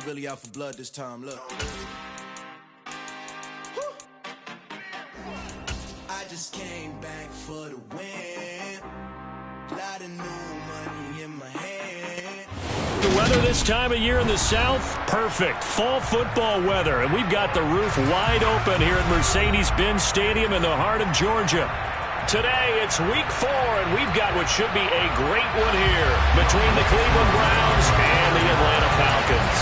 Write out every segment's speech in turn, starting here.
really out for blood this time. Look. I just came back for the win. Lot of new money in my hand. The weather this time of year in the South, perfect. Fall football weather, and we've got the roof wide open here at Mercedes-Benz Stadium in the heart of Georgia. Today, it's week 4, and we've got what should be a great one here between the Cleveland Browns and the Atlanta Falcons.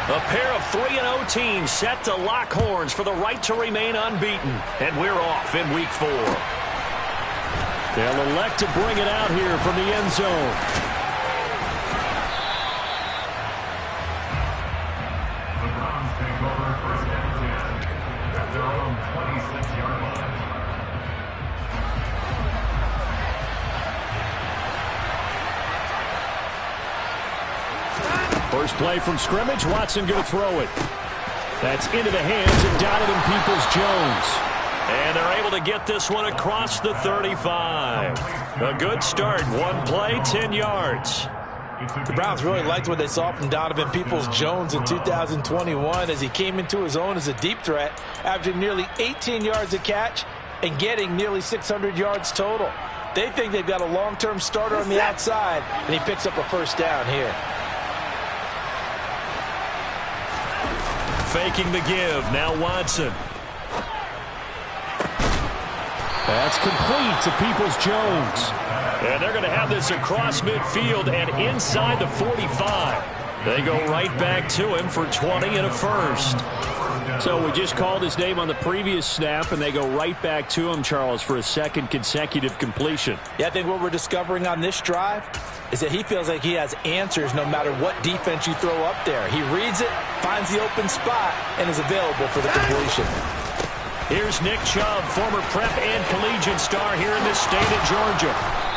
A pair of 3-0 teams set to lock horns for the right to remain unbeaten, and we're off in week 4. They'll elect to bring it out here from the end zone. First play from scrimmage, Watson going to throw it. That's into the hands of Donovan Peoples-Jones. And they're able to get this one across the 35. A good start. One play, 10 yards. The Browns really liked what they saw from Donovan Peoples-Jones in 2021 as he came into his own as a deep threat, averaging nearly 18 yards a catch and getting nearly 600 yards total. They think they've got a long-term starter on the outside, and he picks up a first down here. Faking the give. Now Watson. That's complete to Peoples-Jones. And they're going to have this across midfield and inside the 45. They go right back to him for 20 and a first. So we just called his name on the previous snap, and they go right back to him, Charles, for a second consecutive completion. Yeah, I think what we're discovering on this drive is that he feels like he has answers no matter what defense you throw up there. He reads it, finds the open spot, and is available for the completion. Here's Nick Chubb, former prep and collegiate star here in the state of Georgia.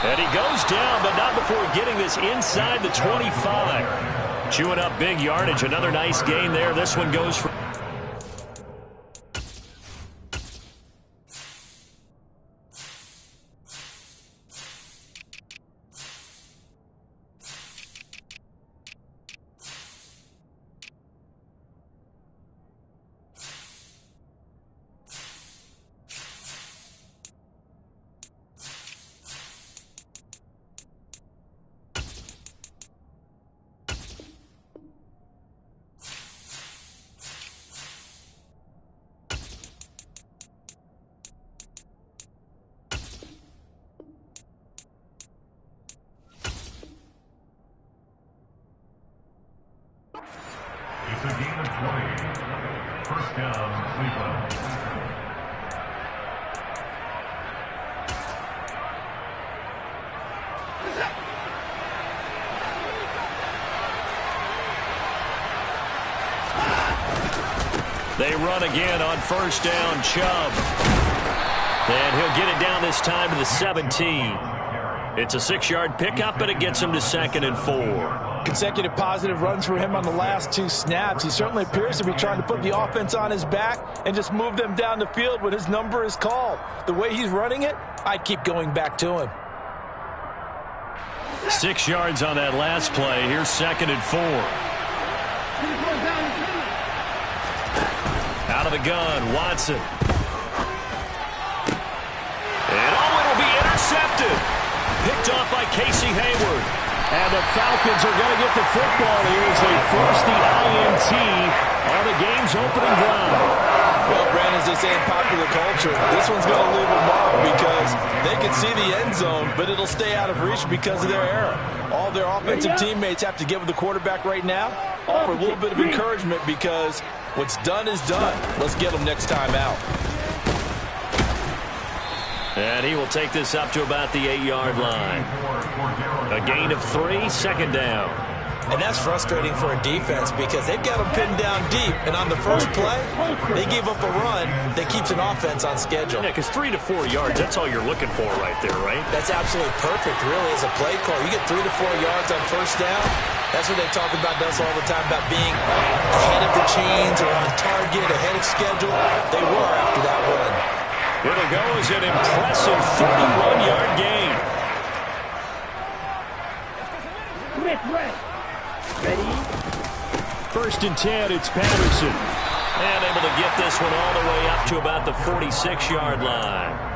And he goes down, but not before getting this inside the 25. Chewing up big yardage. Another nice gain there. This one goes for... It's a game of 20. First down, Cleveland. They run again on first down, Chubb. And he'll get it down this time to the 17. It's a 6-yard pickup, but it gets him to 2nd and 4. Consecutive positive runs for him on the last 2 snaps. He certainly appears to be trying to put the offense on his back and just move them down the field when his number is called. The way he's running it, I'd keep going back to him. 6 yards on that last play. Here's 2nd and 4. Out of the gun, Watson. And it'll be intercepted. Picked off by Casey Hayward. And the Falcons are going to get the football here as they force the INT on the game's opening drive. Well, Brandon, as they say in popular culture, this one's going to leave a mark because they can see the end zone, but it'll stay out of reach because of their error. All their offensive teammates have to give the quarterback right now offer a little bit of encouragement because what's done is done. Let's get them next time out. And he will take this up to about the 8-yard line. A gain of 3, 2nd down. And that's frustrating for a defense because they've got them pinned down deep. And on the first play, they gave up a run that keeps an offense on schedule. Yeah, because 3 to 4 yards, that's all you're looking for right there, right? That's absolutely perfect, really, as a play call. You get 3 to 4 yards on first down. That's what they talk about us all the time, about being ahead of the chains or on target, ahead of schedule. They were after that run. It'll go as an impressive 31-yard gain. Ready? 1st and 10, it's Patterson. And able to get this one all the way up to about the 46-yard line.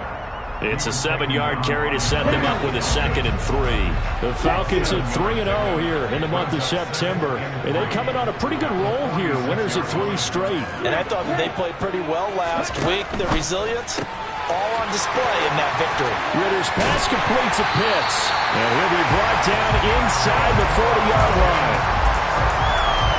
It's a 7-yard carry to set them up with a 2nd and 3. The Falcons at 3-0 here in the month of September. And they're coming on a pretty good roll here. Winners of 3 straight. And I thought that they played pretty well last week. Their resilience, all on display in that victory. Ritter's pass complete to Pitts. And he'll be brought down inside the 40-yard line.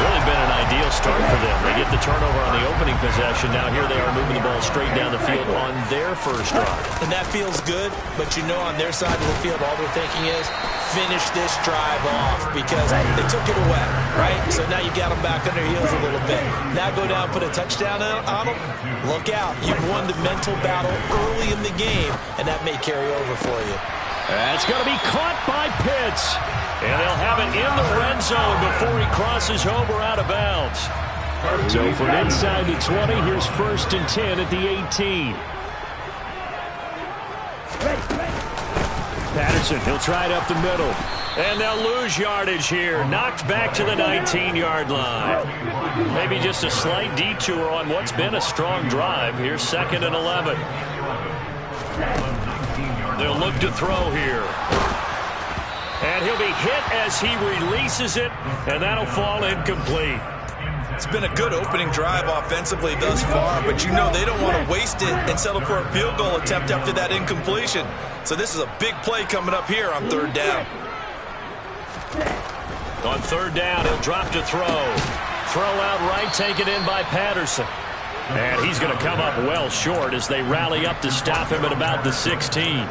Really been an ideal start for them. They get the turnover on the opening possession. Now here they are moving the ball straight down the field on their first drive. And that feels good, but you know on their side of the field all they're thinking is finish this drive off because they took it away, right? So now you got them back on their heels a little bit. Now go down, put a touchdown on them. Look out. You've won the mental battle early in the game, and that may carry over for you. That's going to be caught by Pitts. And they'll have it in the red zone before he crosses over out of bounds. So from inside the 20, here's 1st and 10 at the 18. Patterson, he'll try it up the middle. And they'll lose yardage here. Knocked back to the 19-yard line. Maybe just a slight detour on what's been a strong drive. Here's 2nd and 11. They'll look to throw here. And he'll be hit as he releases it, and that'll fall incomplete. It's been a good opening drive offensively thus far, but you know they don't want to waste it and settle for a field goal attempt after that incompletion. So this is a big play coming up here on 3rd down. On 3rd down, he'll drop to throw. Throw out right, taken in by Patterson. And he's going to come up well short as they rally up to stop him at about the 16.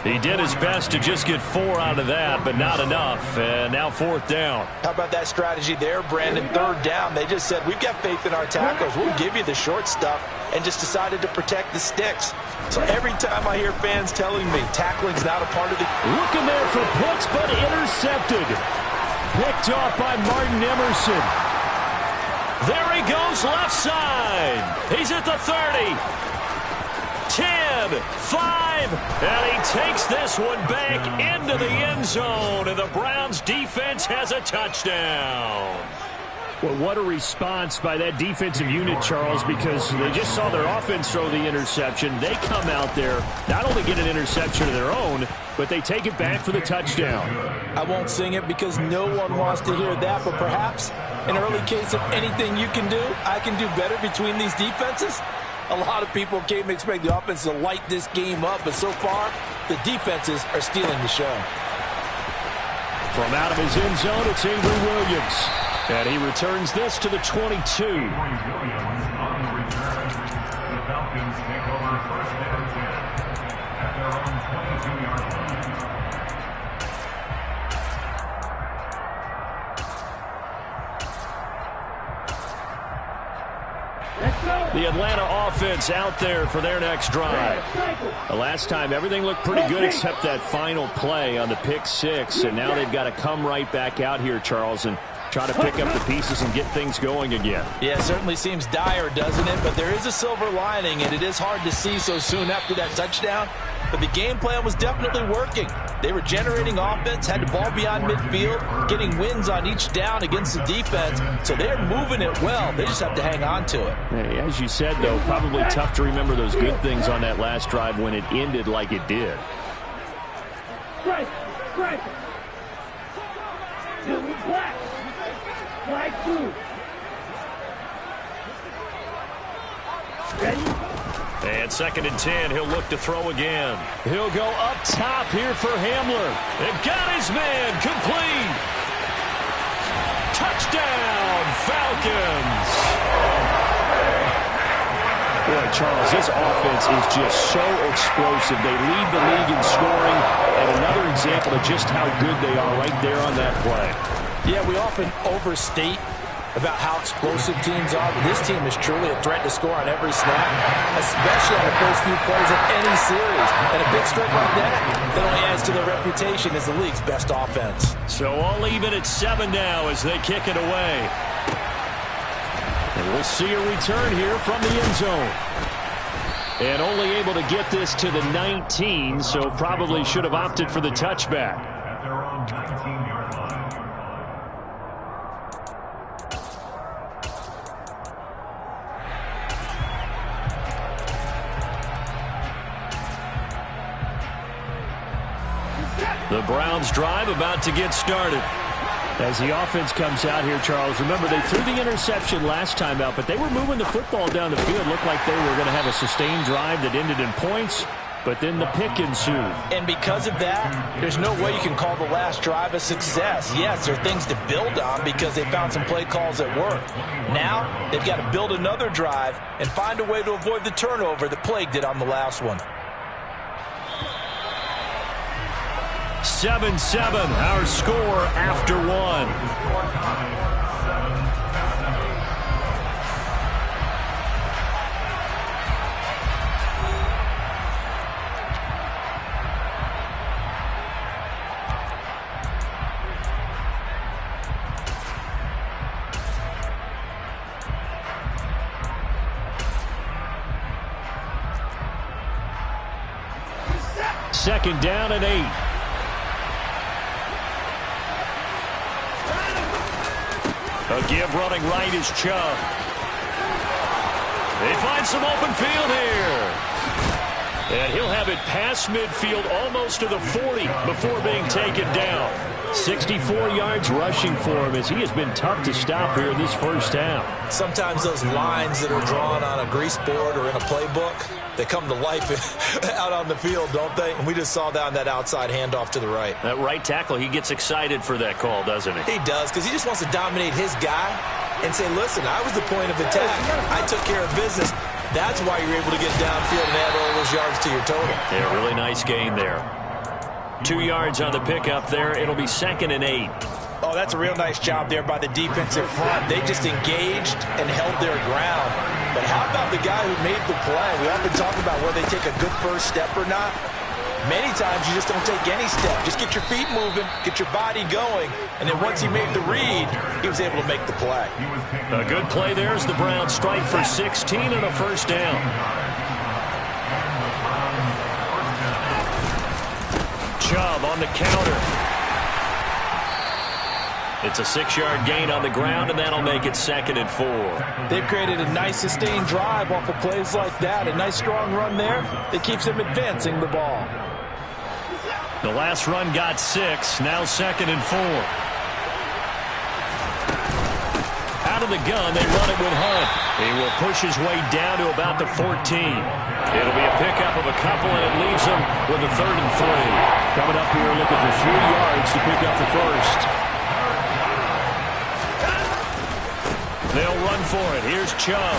He did his best to just get 4 out of that, but not enough. And now 4th down. How about that strategy there, Brandon? 3rd down. They just said, we've got faith in our tackles. We'll give you the short stuff, and just decided to protect the sticks. So every time I hear fans telling me tackling's not a part of the... Looking there for Pitts, but intercepted. Picked off by Martin Emerson. There he goes left side. He's at the 30. 10, 5, and he takes this one back into the end zone, and the Browns defense has a touchdown. Well, what a response by that defensive unit, Charles, because they just saw their offense throw the interception. They come out there, not only get an interception of their own, but they take it back for the touchdown. I won't sing it because no one wants to hear that, but perhaps an early case of anything you can do, I can do better between these defenses. A lot of people came to expect the offense to light this game up, but so far, the defenses are stealing the show. From out of his end zone, it's Avery Williams. And he returns this to the 22. Williams on the return. The Falcons take over 1st and 10 at their own 22-yard line. The Atlanta offense out there for their next drive. The last time, everything looked pretty good except that final play on the pick 6. And now they've got to come right back out here, Charles, and try to pick up the pieces and get things going again. Yeah, it certainly seems dire, doesn't it? But there is a silver lining, and it is hard to see so soon after that touchdown. But the game plan was definitely working. They were generating offense, had the ball beyond midfield, getting wins on each down against the defense. So they're moving it well. They just have to hang on to it. Hey, as you said, though, probably tough to remember those good things on that last drive when it ended like it did. Strike. Black. Black 2. Ready? And 2nd and 10, he'll look to throw again. He'll go up top here for Hamler. And got his man complete. Touchdown, Falcons. Boy, Charles, this offense is just so explosive. They lead the league in scoring, and another example of just how good they are right there on that play. Yeah, we often overstate about how explosive teams are, but this team is truly a threat to score on every snap, especially on the first few plays of any series. And a big strike like that only adds to their reputation as the league's best offense. So all even at 7 now as they kick it away. And we'll see a return here from the end zone. And only able to get this to the 19, so probably should have opted for the touchback. At their own 19-yard line. The Browns drive about to get started. As the offense comes out here, Charles, remember they threw the interception last time out, but they were moving the football down the field. Looked like they were going to have a sustained drive that ended in points, but then the pick ensued. And because of that, there's no way you can call the last drive a success. Yes, there are things to build on because they found some play calls that work. Now, they've got to build another drive and find a way to avoid the turnover that plagued it on the last one. 7-7, our score after one. Second down and 8. A give running right is Chubb. They find some open field here. And he'll have it past midfield almost to the 40 before being taken down. 64 yards rushing for him as he has been tough to stop here in this first half. Sometimes those lines that are drawn on a grease board or in a playbook, they come to life out on the field, don't they? And we just saw that on that outside handoff to the right. That right tackle, he gets excited for that call, doesn't he? He does, because he just wants to dominate his guy and say, listen, I was the point of attack. I took care of business. That's why you're able to get downfield and add all those yards to your total. Yeah, really nice gain there. 2 yards on the pickup there. It'll be 2nd and 8. Oh, that's a real nice job there by the defensive front. They just engaged and held their ground. But how about the guy who made the play? We often talk about whether they take a good first step or not. Many times you just don't take any step. Just get your feet moving, get your body going, and then once he made the read, he was able to make the play. A good play there as the Browns strike for 16 and a first down. Chubb on the counter. It's a 6-yard gain on the ground, and that'll make it 2nd and 4. They've created a nice sustained drive off of plays like that. A nice strong run there that keeps them advancing the ball. The last run got 6, now 2nd and 4. Out of the gun, they run it with Hunt. He will push his way down to about the 14. It'll be a pickup of a couple, and it leaves him with a 3rd and 3. Coming up here looking for 3 yards to pick up the first. They'll run for it. Here's Chubb.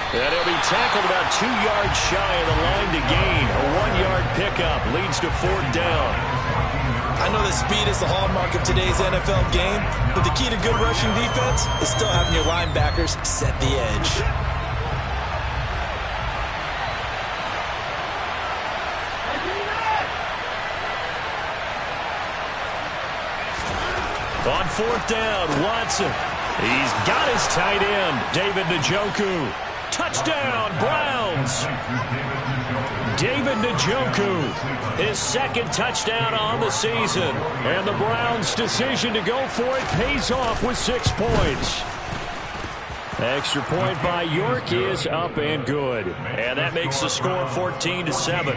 And he'll be tackled about 2 yards shy of the line to gain. A 1-yard pickup leads to 4th down. I know that speed is the hallmark of today's NFL game, but the key to good rushing defense is still having your linebackers set the edge. On 4th down, Watson. He's got his tight end, David Njoku. Touchdown, Browns. David Njoku, his 2nd touchdown on the season. And the Browns' decision to go for it pays off with 6 points. Extra point by York is up and good. And that makes the score 14-7.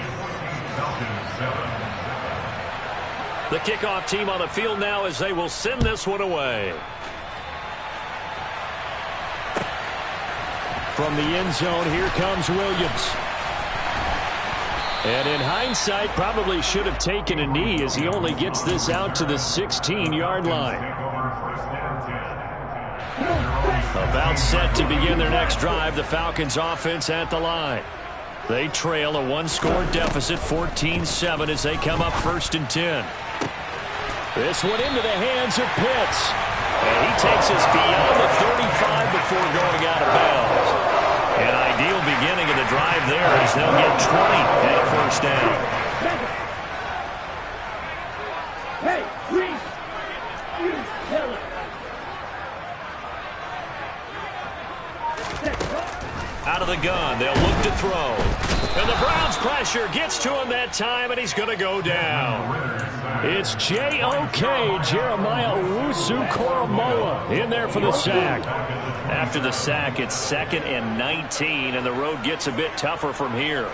The kickoff team on the field now as they will send this one away. From the end zone, here comes Williams. And in hindsight, probably should have taken a knee as he only gets this out to the 16-yard line. About set to begin their next drive, the Falcons offense at the line. They trail a 1-score deficit, 14-7, as they come up 1st and 10. This one into the hands of Pitts. And he takes us beyond the 35 before going out of bounds. An ideal beginning of the drive there as they'll get 20 and a first down. Hey, Reese! You tell it! Out of the gun, they'll look to throw. And the Browns' pressure gets to him that time, and he's going to go down. It's J.O.K. Jeremiah Owusu-Koramoah in there for the sack. After the sack, it's 2nd and 19, and the road gets a bit tougher from here.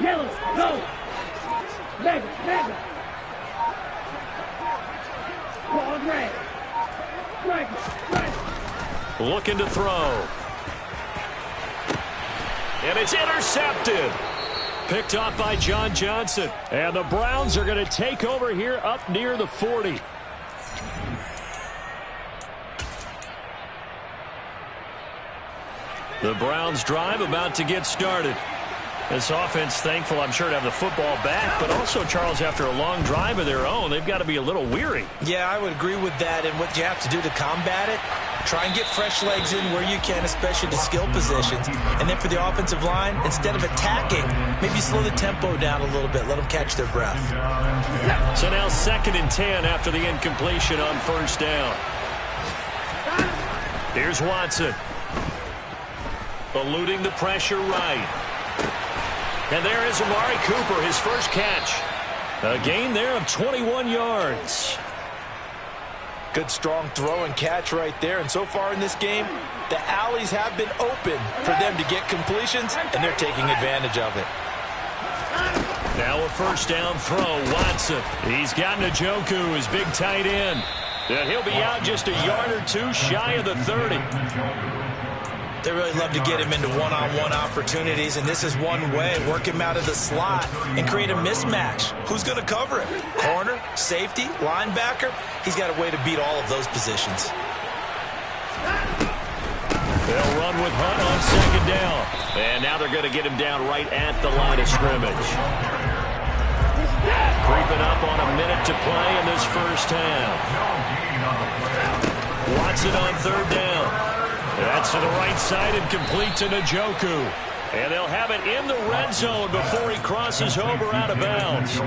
Yellow, go! Mega, mega! Ball red. Right. Looking to throw. And it's intercepted. Picked off by John Johnson. And the Browns are going to take over here up near the 40. The Browns drive about to get started. This offense, thankful, I'm sure, to have the football back, but also, Charles, after a long drive of their own, they've got to be a little weary. Yeah, I would agree with that, and what you have to do to combat it, try and get fresh legs in where you can, especially the skill positions. And then for the offensive line, instead of attacking, maybe slow the tempo down a little bit, let them catch their breath. So now 2nd and 10 after the incompletion on 1st down. Here's Watson. Eluding the pressure right. And there is Amari Cooper, his first catch. A gain there of 21 yards. Good, strong throw and catch right there. And so far in this game, the alleys have been open for them to get completions, and they're taking advantage of it. Now a 1st down throw, Watson. He's got Njoku, his big tight end. And he'll be out just a yard or two shy of the 30. They really love to get him into one-on-one opportunities, and this is one way. Work him out of the slot and create a mismatch. Who's going to cover him? Corner, safety, linebacker? He's got a way to beat all of those positions. They'll run with Hunt on 2nd down. And now they're going to get him down right at the line of scrimmage. Creeping up on a minute to play in this 1st half. Watson on 3rd down. That's to the right side and complete to Njoku. And they'll have it in the red zone before he crosses over out of bounds.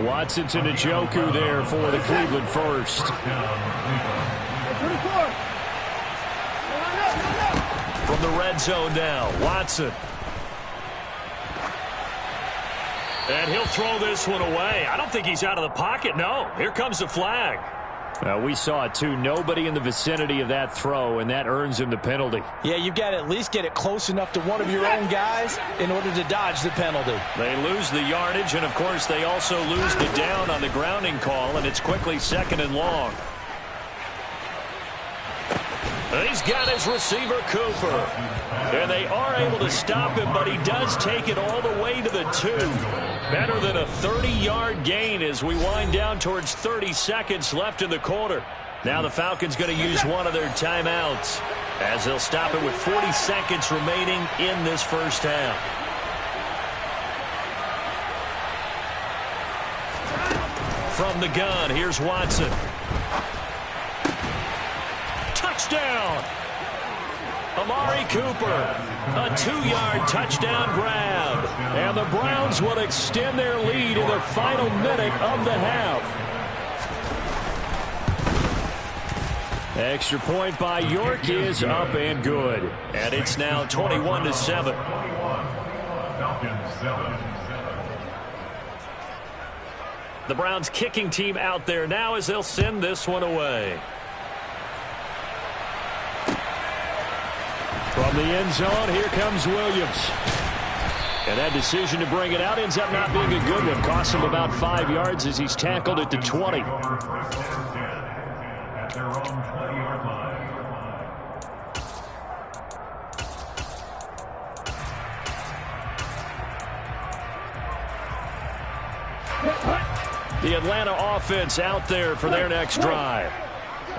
Watson to Njoku there for the Cleveland first. From the red zone now, Watson. And he'll throw this one away. I don't think he's out of the pocket, no. Here comes the flag. We saw it, too. Nobody in the vicinity of that throw, and that earns him the penalty. Yeah, you've got to at least get it close enough to one of your own guys in order to dodge the penalty. They lose the yardage, and, of course, they also lose the down on the grounding call, and it's quickly 2nd and long. He's got his receiver, Cooper. And they are able to stop him, but he does take it all the way to the 2. Better than a 30-yard gain as we wind down towards 30 seconds left in the quarter. Now the Falcons going to use one of their timeouts as they'll stop it with 40 seconds remaining in this 1st half. From the gun, here's Watson. Touchdown! Amari Cooper, a 2-yard touchdown grab. And the Browns will extend their lead in the final minute of the half. Extra point by York is up and good. And it's now 21-7. The Browns kicking team out there now as they'll send this one away. From the end zone, here comes Williams. And that decision to bring it out ends up not being a good one. Costs him about 5 yards as he's tackled at the 20. The Atlanta offense out there for their next drive.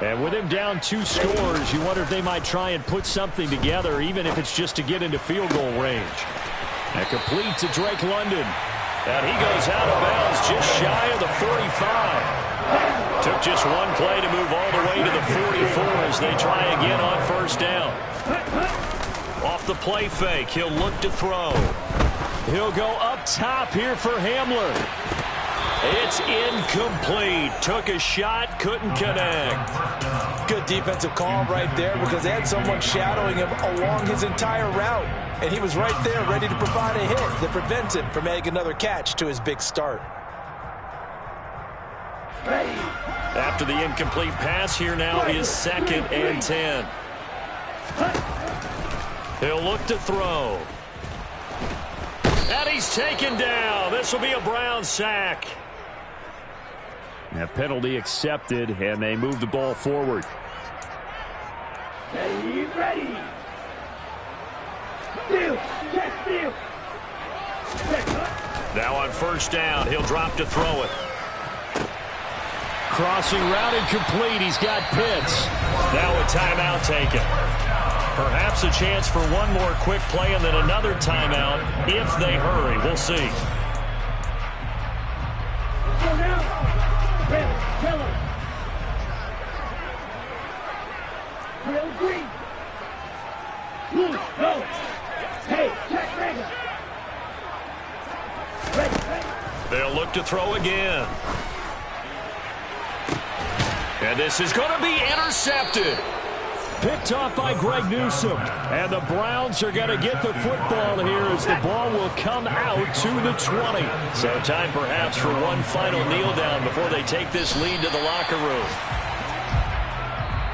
And with him down 2 scores, you wonder if they might try and put something together, even if it's just to get into field goal range. And complete to Drake London. And he goes out of bounds just shy of the 45. Took just one play to move all the way to the 44 as they try again on 1st down. Off the play fake, he'll look to throw. He'll go up top here for Hamler. It's incomplete. Took a shot, couldn't connect. Good defensive call right there because they had someone shadowing him along his entire route. And he was right there ready to provide a hit that prevents him from adding another catch to his big start. After the incomplete pass, here now is 2nd and 10. He'll look to throw. And he's taken down. This will be a Brown sack. That penalty accepted, and they move the ball forward. Ready. Steal. Check steal. Now on 1st down, he'll drop to throw it. Crossing route incomplete. He's got Pitts. Now a timeout taken. Perhaps a chance for one more quick play and then another timeout if they hurry. We'll see. Go now. Miller. Real green. Loose. Go. Hey, check Mega. Ready. They'll look to throw again. And this is going to be intercepted. Picked off by Greg Newsome. And the Browns are going to get the football here as the ball will come out to the 20. So time perhaps for one final kneel down before they take this lead to the locker room.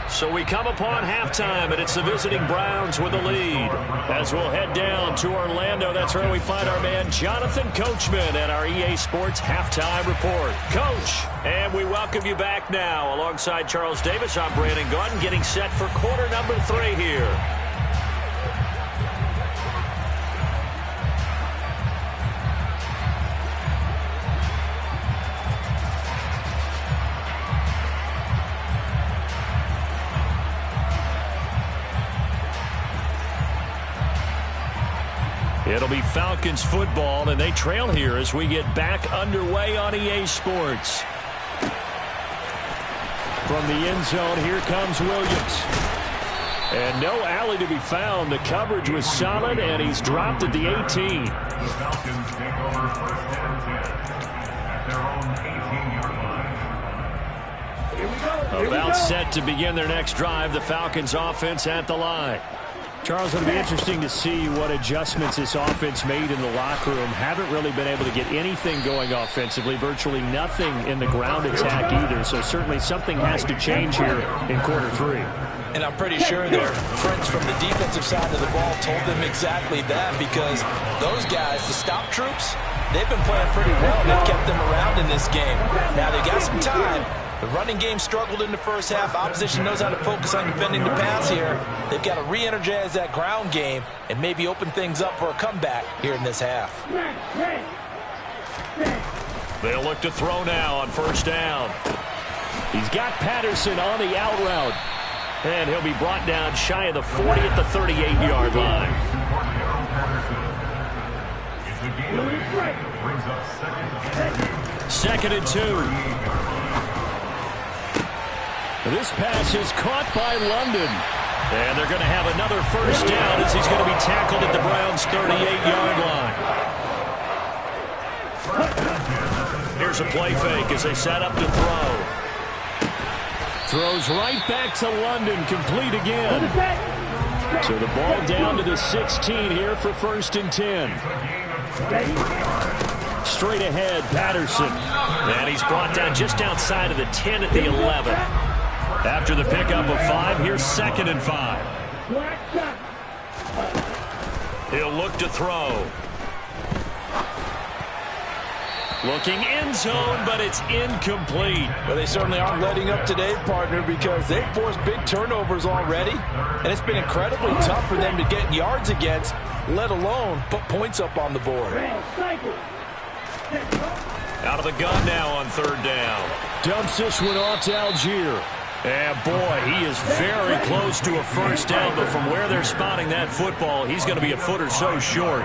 So we come upon halftime, and it's the visiting Browns with the lead. As we'll head down to Orlando, that's where we find our man Jonathan Coachman at our EA Sports Halftime Report. Coach, and we welcome you back now. Alongside Charles Davis, I'm Brandon Gaudin, getting set for quarter number 3 here. It'll be Falcons football, and they trail here as we get back underway on EA Sports. From the end zone, here comes Williams. And no alley to be found. The coverage was solid, and he's dropped at the 18. The Falcons take over 1st and 10 at their own 18-yard line. About set to begin their next drive, the Falcons offense at the line. Charles, it'll be interesting to see what adjustments this offense made in the locker room. Haven't really been able to get anything going offensively, virtually nothing in the ground attack either. So certainly something has to change here in quarter 3. And I'm pretty sure their friends from the defensive side of the ball told them exactly that, because those guys, the stop troops, they've been playing pretty well. They've kept them around in this game. Now they got some time. The running game struggled in the first half. Opposition knows how to focus on defending the pass here. They've got to re-energize that ground game and maybe open things up for a comeback here in this half. They'll look to throw now on 1st down. He's got Patterson on the out route. And he'll be brought down shy of the 40 at the 38-yard line. 2nd and 2. This pass is caught by London. And they're going to have another 1st down as he's going to be tackled at the Browns' 38-yard line. Here's a play fake as they set up to throw. Throws right back to London, complete again. So the ball down to the 16 here for 1st and 10. Straight ahead, Patterson. And he's brought down just outside of the 10 at the 11. After the pickup of 5, here's 2nd and 5. He'll look to throw. Looking end zone, but it's incomplete. Well, they certainly aren't letting up today, partner, because they've forced big turnovers already. And it's been incredibly tough for them to get yards against, let alone put points up on the board. Out of the gun now on 3rd down. Dumps this one off to Algier. And boy, he is very close to a 1st down, but from where they're spotting that football, he's going to be a foot or so short.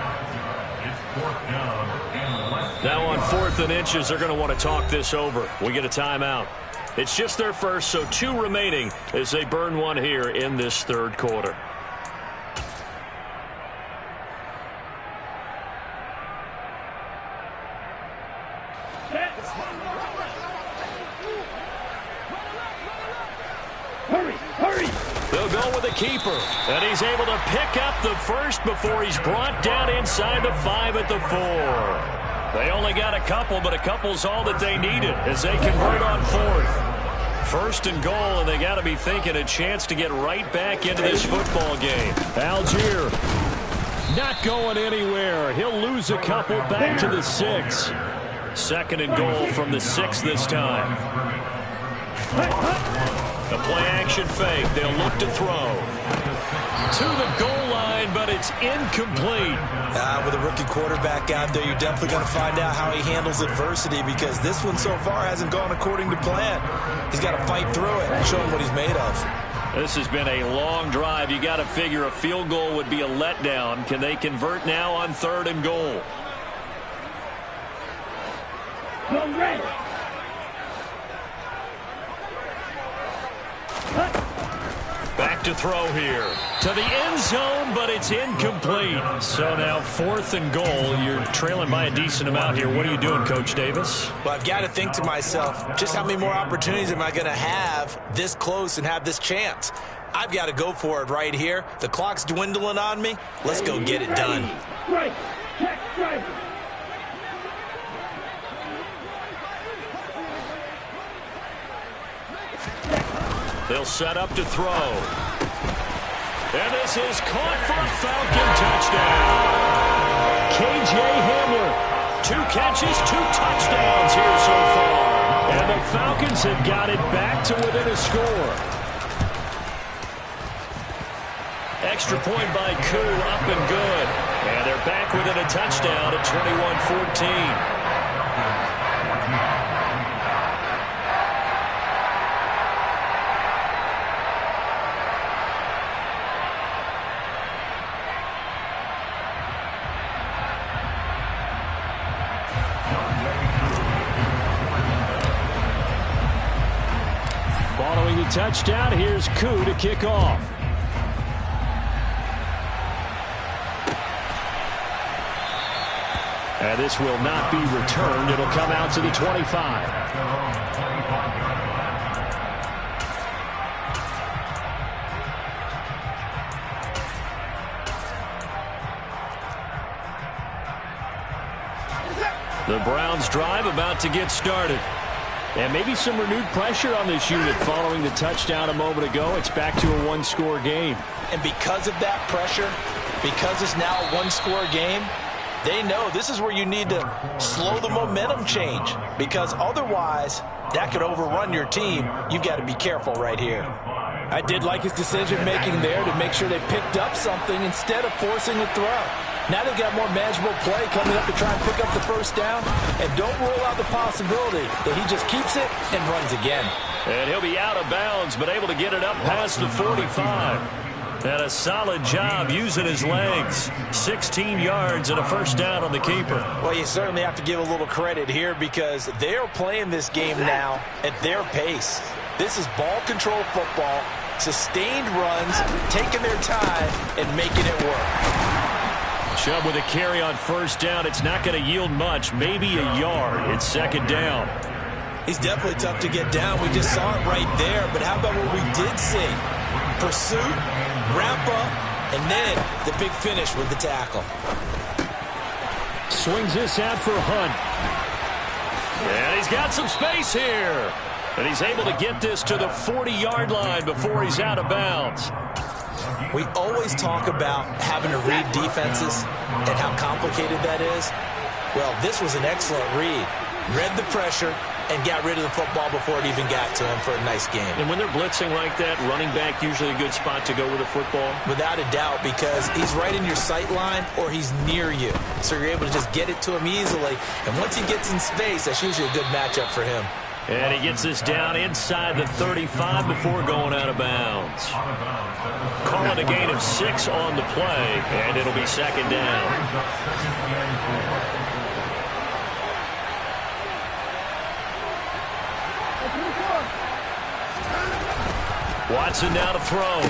Now on 4th and inches, they're going to want to talk this over. We get a timeout. It's just their first, so 2 remaining as they burn one here in this 3rd quarter. Hurry, hurry! They'll go with the keeper, and he's able to pick up the first before he's brought down inside the 5 at the 4. They only got a couple, but a couple's all that they needed as they convert on 4th. First and goal, and they got to be thinking a chance to get right back into this football game. Algier not going anywhere. He'll lose a couple back to the 6. Second and goal from the 6 this time. The play-action fake. They'll look to throw. To the goal line, but it's incomplete. With a rookie quarterback out there, you're definitely going to find out how he handles adversity because this one so far hasn't gone according to plan. He's got to fight through it and show him what he's made of. This has been a long drive. You got to figure a field goal would be a letdown. Can they convert now on 3rd and goal? Go ready! Back to throw here. To the end zone, but it's incomplete. So now 4th and goal. You're trailing by a decent amount here. What are you doing, Coach Davis? Well, I've got to think to myself, just how many more opportunities am I going to have this close and have this chance? I've got to go for it right here. The clock's dwindling on me. Let's go get it done. Strike! Check strike! They'll set up to throw. And this is caught for a Falcon touchdown. K.J. Hamler, 2 catches, 2 touchdowns here so far. And the Falcons have got it back to within a score. Extra point by Koo, up and good. And they're back within a touchdown at 21-14. Following the touchdown, here's Koo to kick off. And this will not be returned. It'll come out to the 25. The Browns drive about to get started. And maybe some renewed pressure on this unit following the touchdown a moment ago. It's back to a 1-score game. And because of that pressure, because it's now a 1-score game, they know this is where you need to slow the momentum change because otherwise that could overrun your team. You've got to be careful right here. I did like his decision-making there to make sure they picked up something instead of forcing a throw. Now they've got more manageable play coming up to try and pick up the first down. And don't rule out the possibility that he just keeps it and runs again. And he'll be out of bounds, but able to get it up past the 45. And a solid job using his legs. 16 yards and a first down on the keeper. Well, you certainly have to give a little credit here because they're playing this game now at their pace. This is ball control football, sustained runs, taking their time, and making it work. Chubb with a carry on first down. It's not going to yield much, maybe a yard. It's second down. He's definitely tough to get down. We just saw it right there. But how about what we did see? Pursuit, wrap up, and then the big finish with the tackle. Swings this out for Hunt. And he's got some space here. And he's able to get this to the 40-yard line before he's out of bounds. We always talk about having to read defenses and how complicated that is. Well, this was an excellent read. Read the pressure and got rid of the football before it even got to him for a nice game. And when they're blitzing like that, running back usually a good spot to go with the football? Without a doubt, because he's right in your sight line or he's near you. So you're able to just get it to him easily. And once he gets in space, that's usually a good matchup for him. And he gets this down inside the 35 before going out of bounds. Call it a gain of 6 on the play, and it'll be second down. Watson now to throw.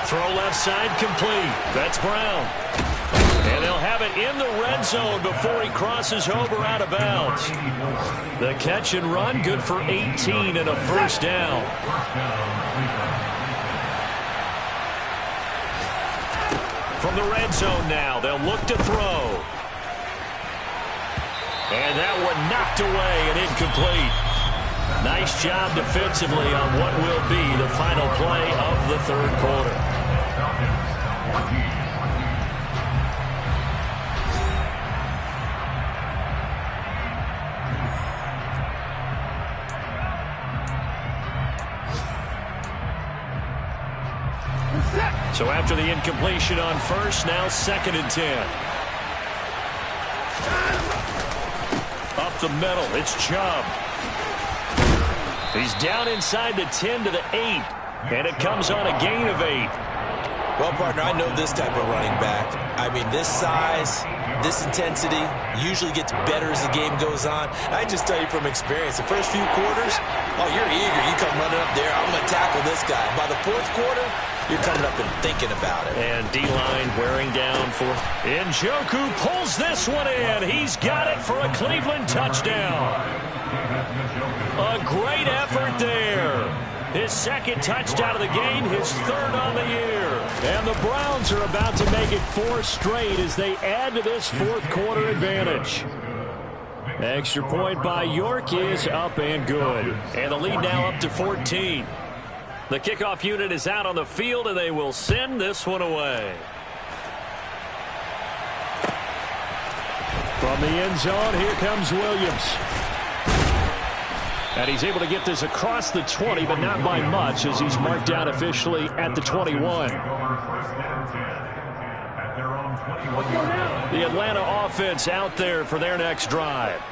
Throw left side complete. That's Brown. And they'll have have it in the red zone before he crosses over out of bounds. The catch and run, good for 18 and a first down. From the red zone now, they'll look to throw. And that one knocked away and incomplete. Nice job defensively on what will be the final play of the third quarter. So after the incompletion on first, now 2nd and 10. Up the middle, it's Chubb. He's down inside the 10 to the 8, and it comes on a gain of 8. Well, partner, I know this type of running back. I mean, this size, this intensity usually gets better as the game goes on. I just tell you from experience, the first few quarters, oh, you're eager. You come running up there, I'm going to tackle this guy. By the fourth quarter, you're coming up and thinking about it. And D-line wearing down for Njoku pulls this one in. He's got it for a Cleveland touchdown. A great effort there. His 2nd touchdown of the game, his 3rd on the year. And the Browns are about to make it 4 straight as they add to this 4th quarter advantage. Extra point by York is up and good. And the lead now up to 14. The kickoff unit is out on the field, and they will send this one away. From the end zone, here comes Williams. And he's able to get this across the 20, but not by much, as he's marked down officially at the 21. The Atlanta offense out there for their next drive.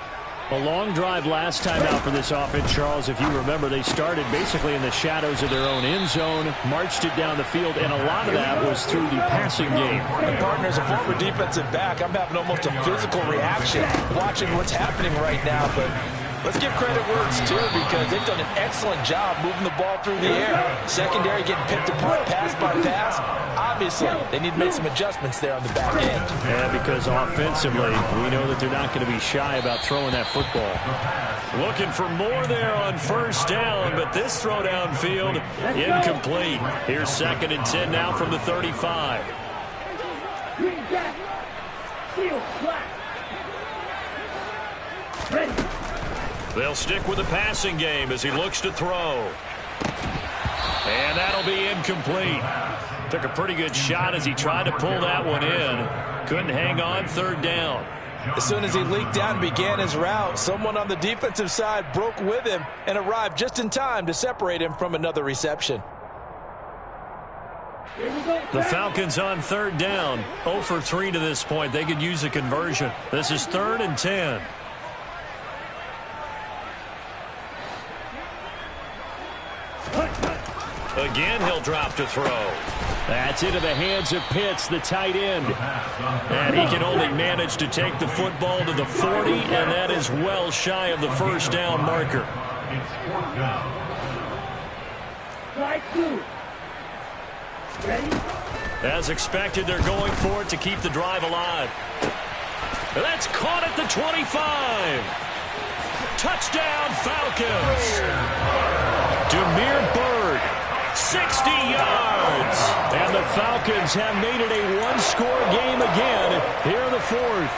A long drive last time out for this offense, Charles. If you remember, they started basically in the shadows of their own end zone, marched it down the field, and a lot of that was through the passing game. And partner, as a former defensive back, I'm having almost a physical reaction watching what's happening right now, but let's give credit where it's due, because they've done an excellent job moving the ball through the air. Secondary getting picked apart pass by pass. Obviously, they need to make some adjustments there on the back end. Yeah, because offensively, we know that they're not going to be shy about throwing that football. Looking for more there on first down, but this throw downfield incomplete. Here's 2nd and 10 now from the 35. Green back. Seal flat. Ready. They'll stick with the passing game as he looks to throw. And that'll be incomplete. Took a pretty good shot as he tried to pull that one in. Couldn't hang on, 3rd down. As soon as he leaked out and began his route, someone on the defensive side broke with him and arrived just in time to separate him from another reception. The Falcons on 3rd down. 0 for 3 to this point. They could use a conversion. This is 3rd and 10. Again, he'll drop to throw. That's into the hands of Pitts, the tight end. And he can only manage to take the football to the 40, and that is well shy of the first down marker. Slide 2. Ready? As expected, they're going for it to keep the drive alive. That's caught at the 25. Touchdown, Falcons. Damiere Byrd. 60 yards. And the Falcons have made it a one-score game again here in the 4th.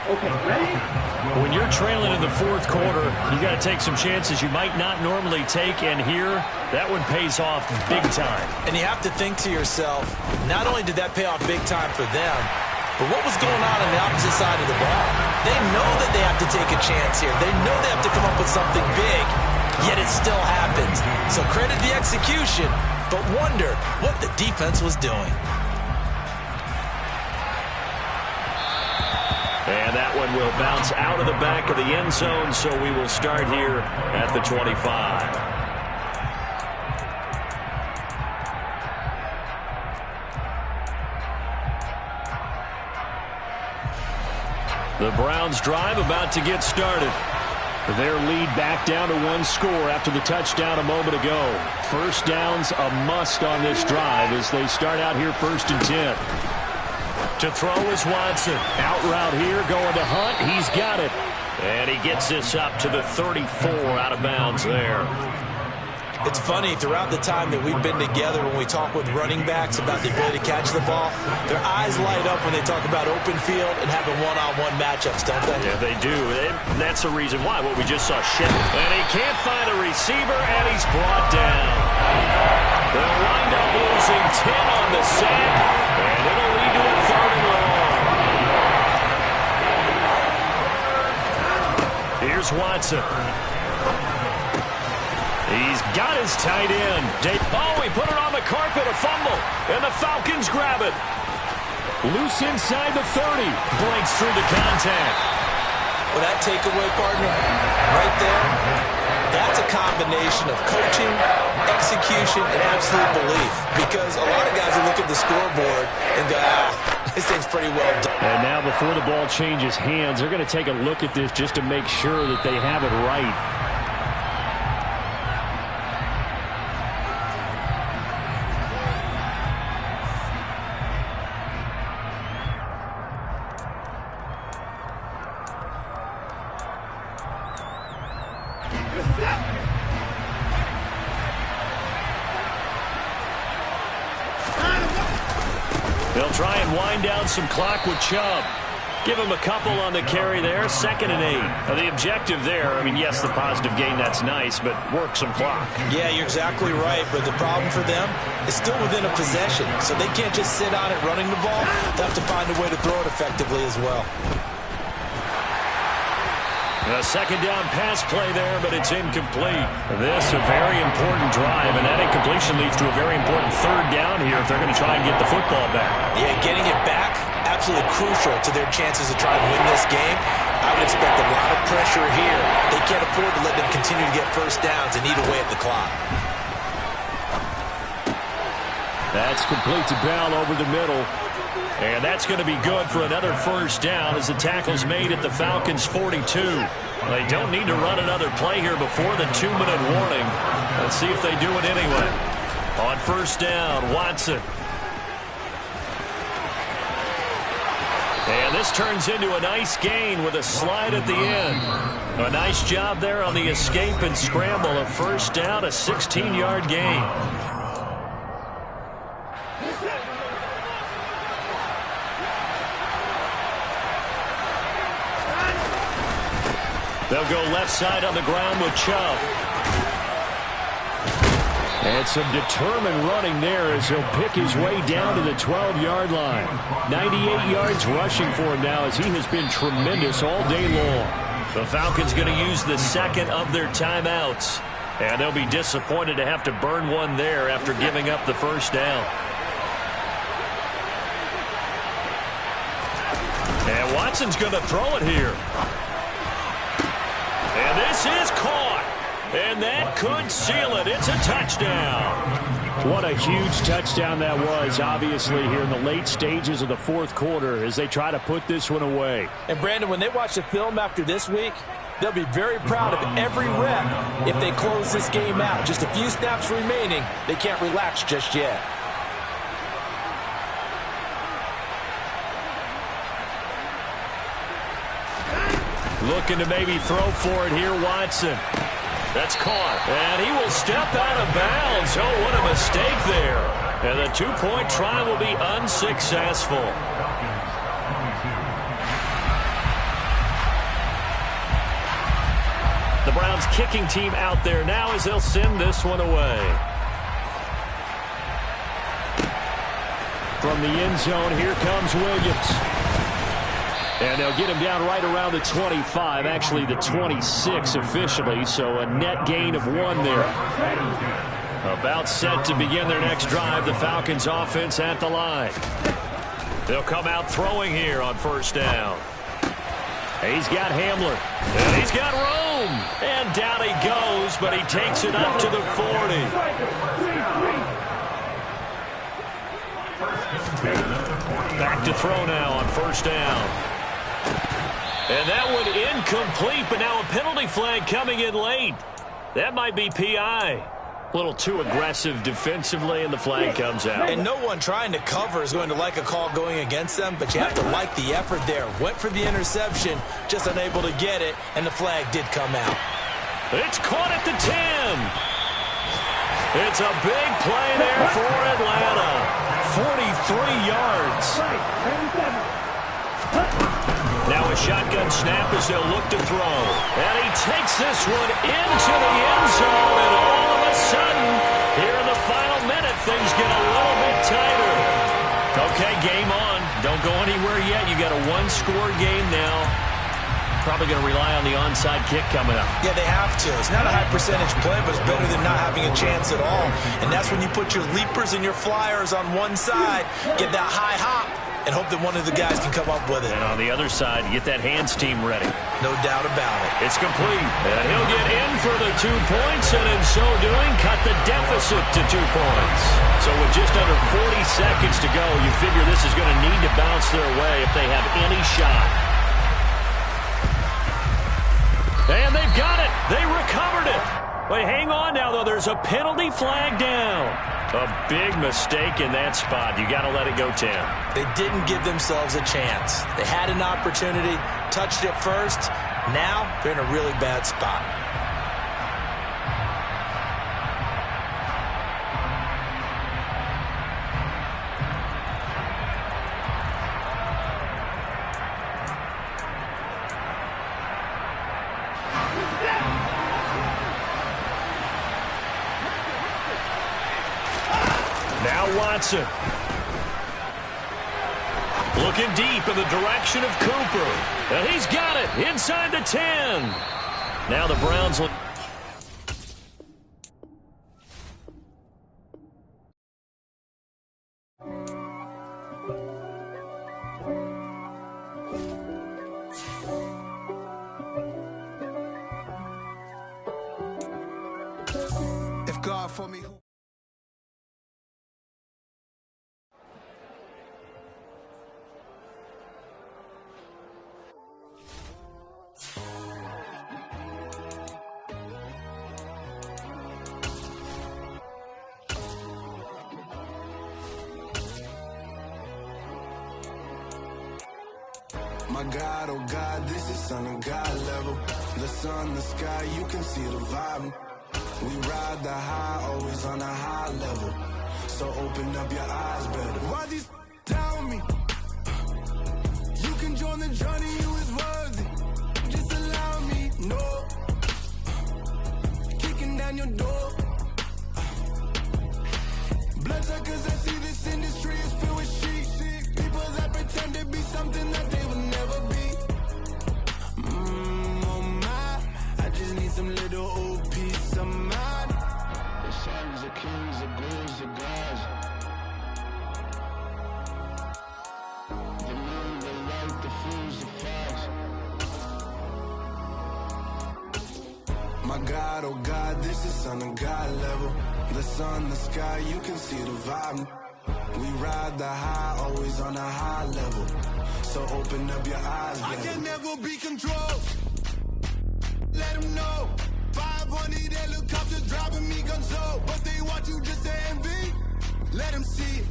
Okay, ready? When you're trailing in the 4th quarter, you got to take some chances you might not normally take, and here, that one pays off big time. And you have to think to yourself, not only did that pay off big time for them, but what was going on the opposite side of the ball? They know that they have to take a chance here. They know they have to come up with something big. Yet it still happens. So credit the execution, but wonder what the defense was doing. And that one will bounce out of the back of the end zone, so we will start here at the 25. The Browns drive about to get started. Their lead back down to 1 score after the touchdown a moment ago. First down's a must on this drive as they start out here 1st and 10. To throw is Watson. Out route here, going to Hunt. He's got it. And he gets this up to the 34, out of bounds there. It's funny, throughout the time that we've been together, when we talk with running backs about the ability to catch the ball, their eyes light up when they talk about open field and having one-on-one matchups, don't they? Yeah, they do. And that's the reason why. What we just saw, Shepard. And he can't find a receiver, and he's brought down. They'll wind up losing 10 on the sack, and it'll lead to a 3rd and long. Here's Watson. He's got his tight end. Oh, he put it on the carpet, a fumble, and the Falcons grab it. Loose inside the 30. Breaks through the contact. Well, that takeaway, partner, right there, that's a combination of coaching, execution, and absolute belief. Because a lot of guys will look at the scoreboard and go, this thing's pretty well done. And now before the ball changes hands, they're going to take a look at this just to make sure that they have it right. They'll try and wind down some clock with Chubb. Give him a couple on the carry there, 2nd and 8. Now, the objective there, I mean, yes, the positive gain, that's nice, but work some clock. Yeah, you're exactly right, but the problem for them is still within a possession, so they can't just sit on it running the ball. They have to find a way to throw it effectively as well. A 2nd down pass play there, but it's incomplete. This a very important drive, and that incompletion leads to a very important 3rd down here if they're going to try and get the football back. Yeah, getting it back, absolutely crucial to their chances to try and win this game. I would expect a lot of pressure here. They can't afford to let them continue to get 1st downs and eat away at the clock. That's complete to Bell over the middle. And that's going to be good for another 1st down as the tackle's made at the Falcons' 42. They don't need to run another play here before the 2-minute warning. Let's see if they do it anyway. On 1st down, Watson. And this turns into a nice gain with a slide at the end. A nice job there on the escape and scramble. A 1st down, a 16-yard gain. They'll go left side on the ground with Chubb. And some determined running there as he'll pick his way down to the 12-yard line. 98 yards rushing for him now as he has been tremendous all day long. The Falcons going to use the 2nd of their timeouts. And they'll be disappointed to have to burn one there after giving up the 1st down. And Watson's going to throw it here. And this is caught. And that could seal it. It's a touchdown. What a huge touchdown that was, obviously, here in the late stages of the 4th quarter as they try to put this one away. And, Brandon, when they watch the film after this week, they'll be very proud of every rep if they close this game out. Just a few snaps remaining. They can't relax just yet. Looking to maybe throw for it here, Watson. That's caught. And he will step out of bounds. Oh, what a mistake there. And the 2-point try will be unsuccessful. The Browns kicking team out there now as they'll send this one away. From the end zone, here comes Williams. And they'll get him down right around the 25, actually the 26 officially, so a net gain of 1 there. About set to begin their next drive, the Falcons offense at the line. They'll come out throwing here on 1st down. He's got Hamler, and he's got Rome, and down he goes, but he takes it up to the 40. Back to throw now on 1st down. And that one incomplete, but now a penalty flag coming in late. That might be PI. A little too aggressive defensively, and the flag comes out. And no one trying to cover is going to like a call going against them, but you have to like the effort there. Went for the interception, just unable to get it, and the flag did come out. It's caught at the 10. It's a big play there for Atlanta. 43 yards. Now a shotgun snap as they'll look to throw. And he takes this one into the end zone, and all of a sudden, here in the final minute, things get a little bit tighter. Okay, game on. Don't go anywhere yet. You got a one-score game now. Probably going to rely on the onside kick coming up. Yeah, they have to. It's not a high-percentage play, but it's better than not having a chance at all. And that's when you put your leapers and your flyers on one side, get that high hop, and hope that one of the guys can come up with it. And on the other side, get that hands team ready. No doubt about it. It's complete. And he'll get in for the 2 points, and in so doing, cut the deficit to 2 points. So with just under 40 seconds to go, you figure this is going to need to bounce their way if they have any shot. And they've got it. They recovered it. But hang on now, though. There's a penalty flag down. A big mistake in that spot. You got to let it go, Tim. They didn't give themselves a chance. They had an opportunity, touched it first. Now they're in a really bad spot. Watson. Looking deep in the direction of Cooper. And he's got it inside the 10. Now the Browns look. If God for me, my God, oh God, this is Son of God level. The sun, the sky, you can see the vibe. We ride the high, always on a high level. So open up your eyes better. Why these tell me? You can join the journey, you is worthy. Just allow me, no. Kicking down your door. Bloodsuckers, I see this industry is filled with sheep. People that pretend to be something that they will never be. Oh my, I just need some little old peace of mind. The sons of kings, the ghouls, the gods. The moon, the light, the fools, the facts. My God, oh God, this is Son of God level. The sun, the sky, you can see the vibe. We ride the high, always on a high level. So open up your eyes, baby. I can never be controlled. Let them know. 500 helicopters driving me gonzo. But they want you just to envy. Let them see it.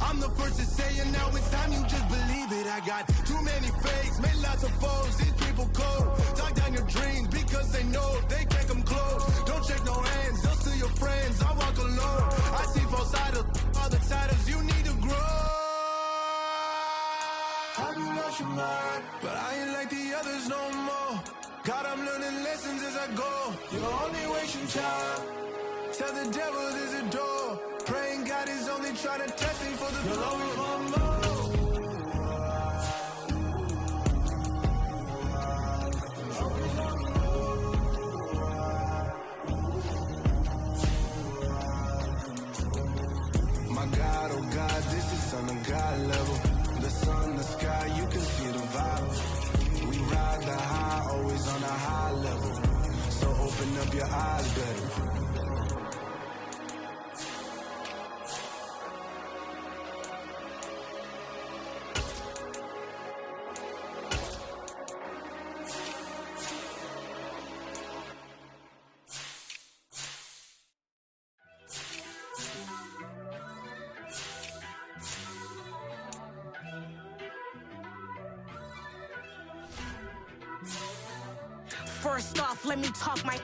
I'm the first to say it, now it's time you just believe it. I got too many fakes, made lots of foes. These people cold. Talk down your dreams because they know they can't come close. Don't shake no hands, they'll steal your friends. I walk alone. I see false idols, other titles, you need to grow. Have you lost your mind? But I ain't like the others no more. God, I'm learning lessons as I go. You're only wasting time. Tell the devil there's a door. Praying God is only trying to test me for the glory. My God, oh God, this is Son of God level. The sun, the sky, you can see the vibe. We ride the high, always on a high level. So open up your eyes better. First off, let me talk my.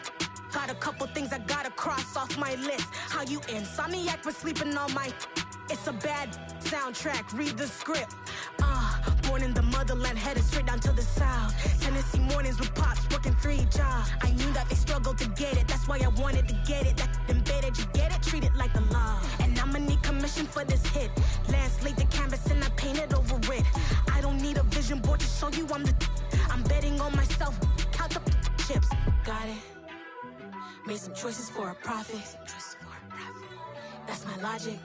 Got a couple things I gotta cross off my list. How you insomniac for sleeping on my. It's a bad soundtrack, read the script. Born in the motherland, headed straight down to the south. Tennessee mornings with pops, working 3 jobs. I knew that they struggled to get it, that's why I wanted to get it. That embedded, you get it, treat it like a law. And I'ma need commission for this hit. Lance laid the canvas and I painted over it. I don't need a vision board to show you I'm betting on myself, count the chips. Got it. Made some choices for a profit. That's my logic.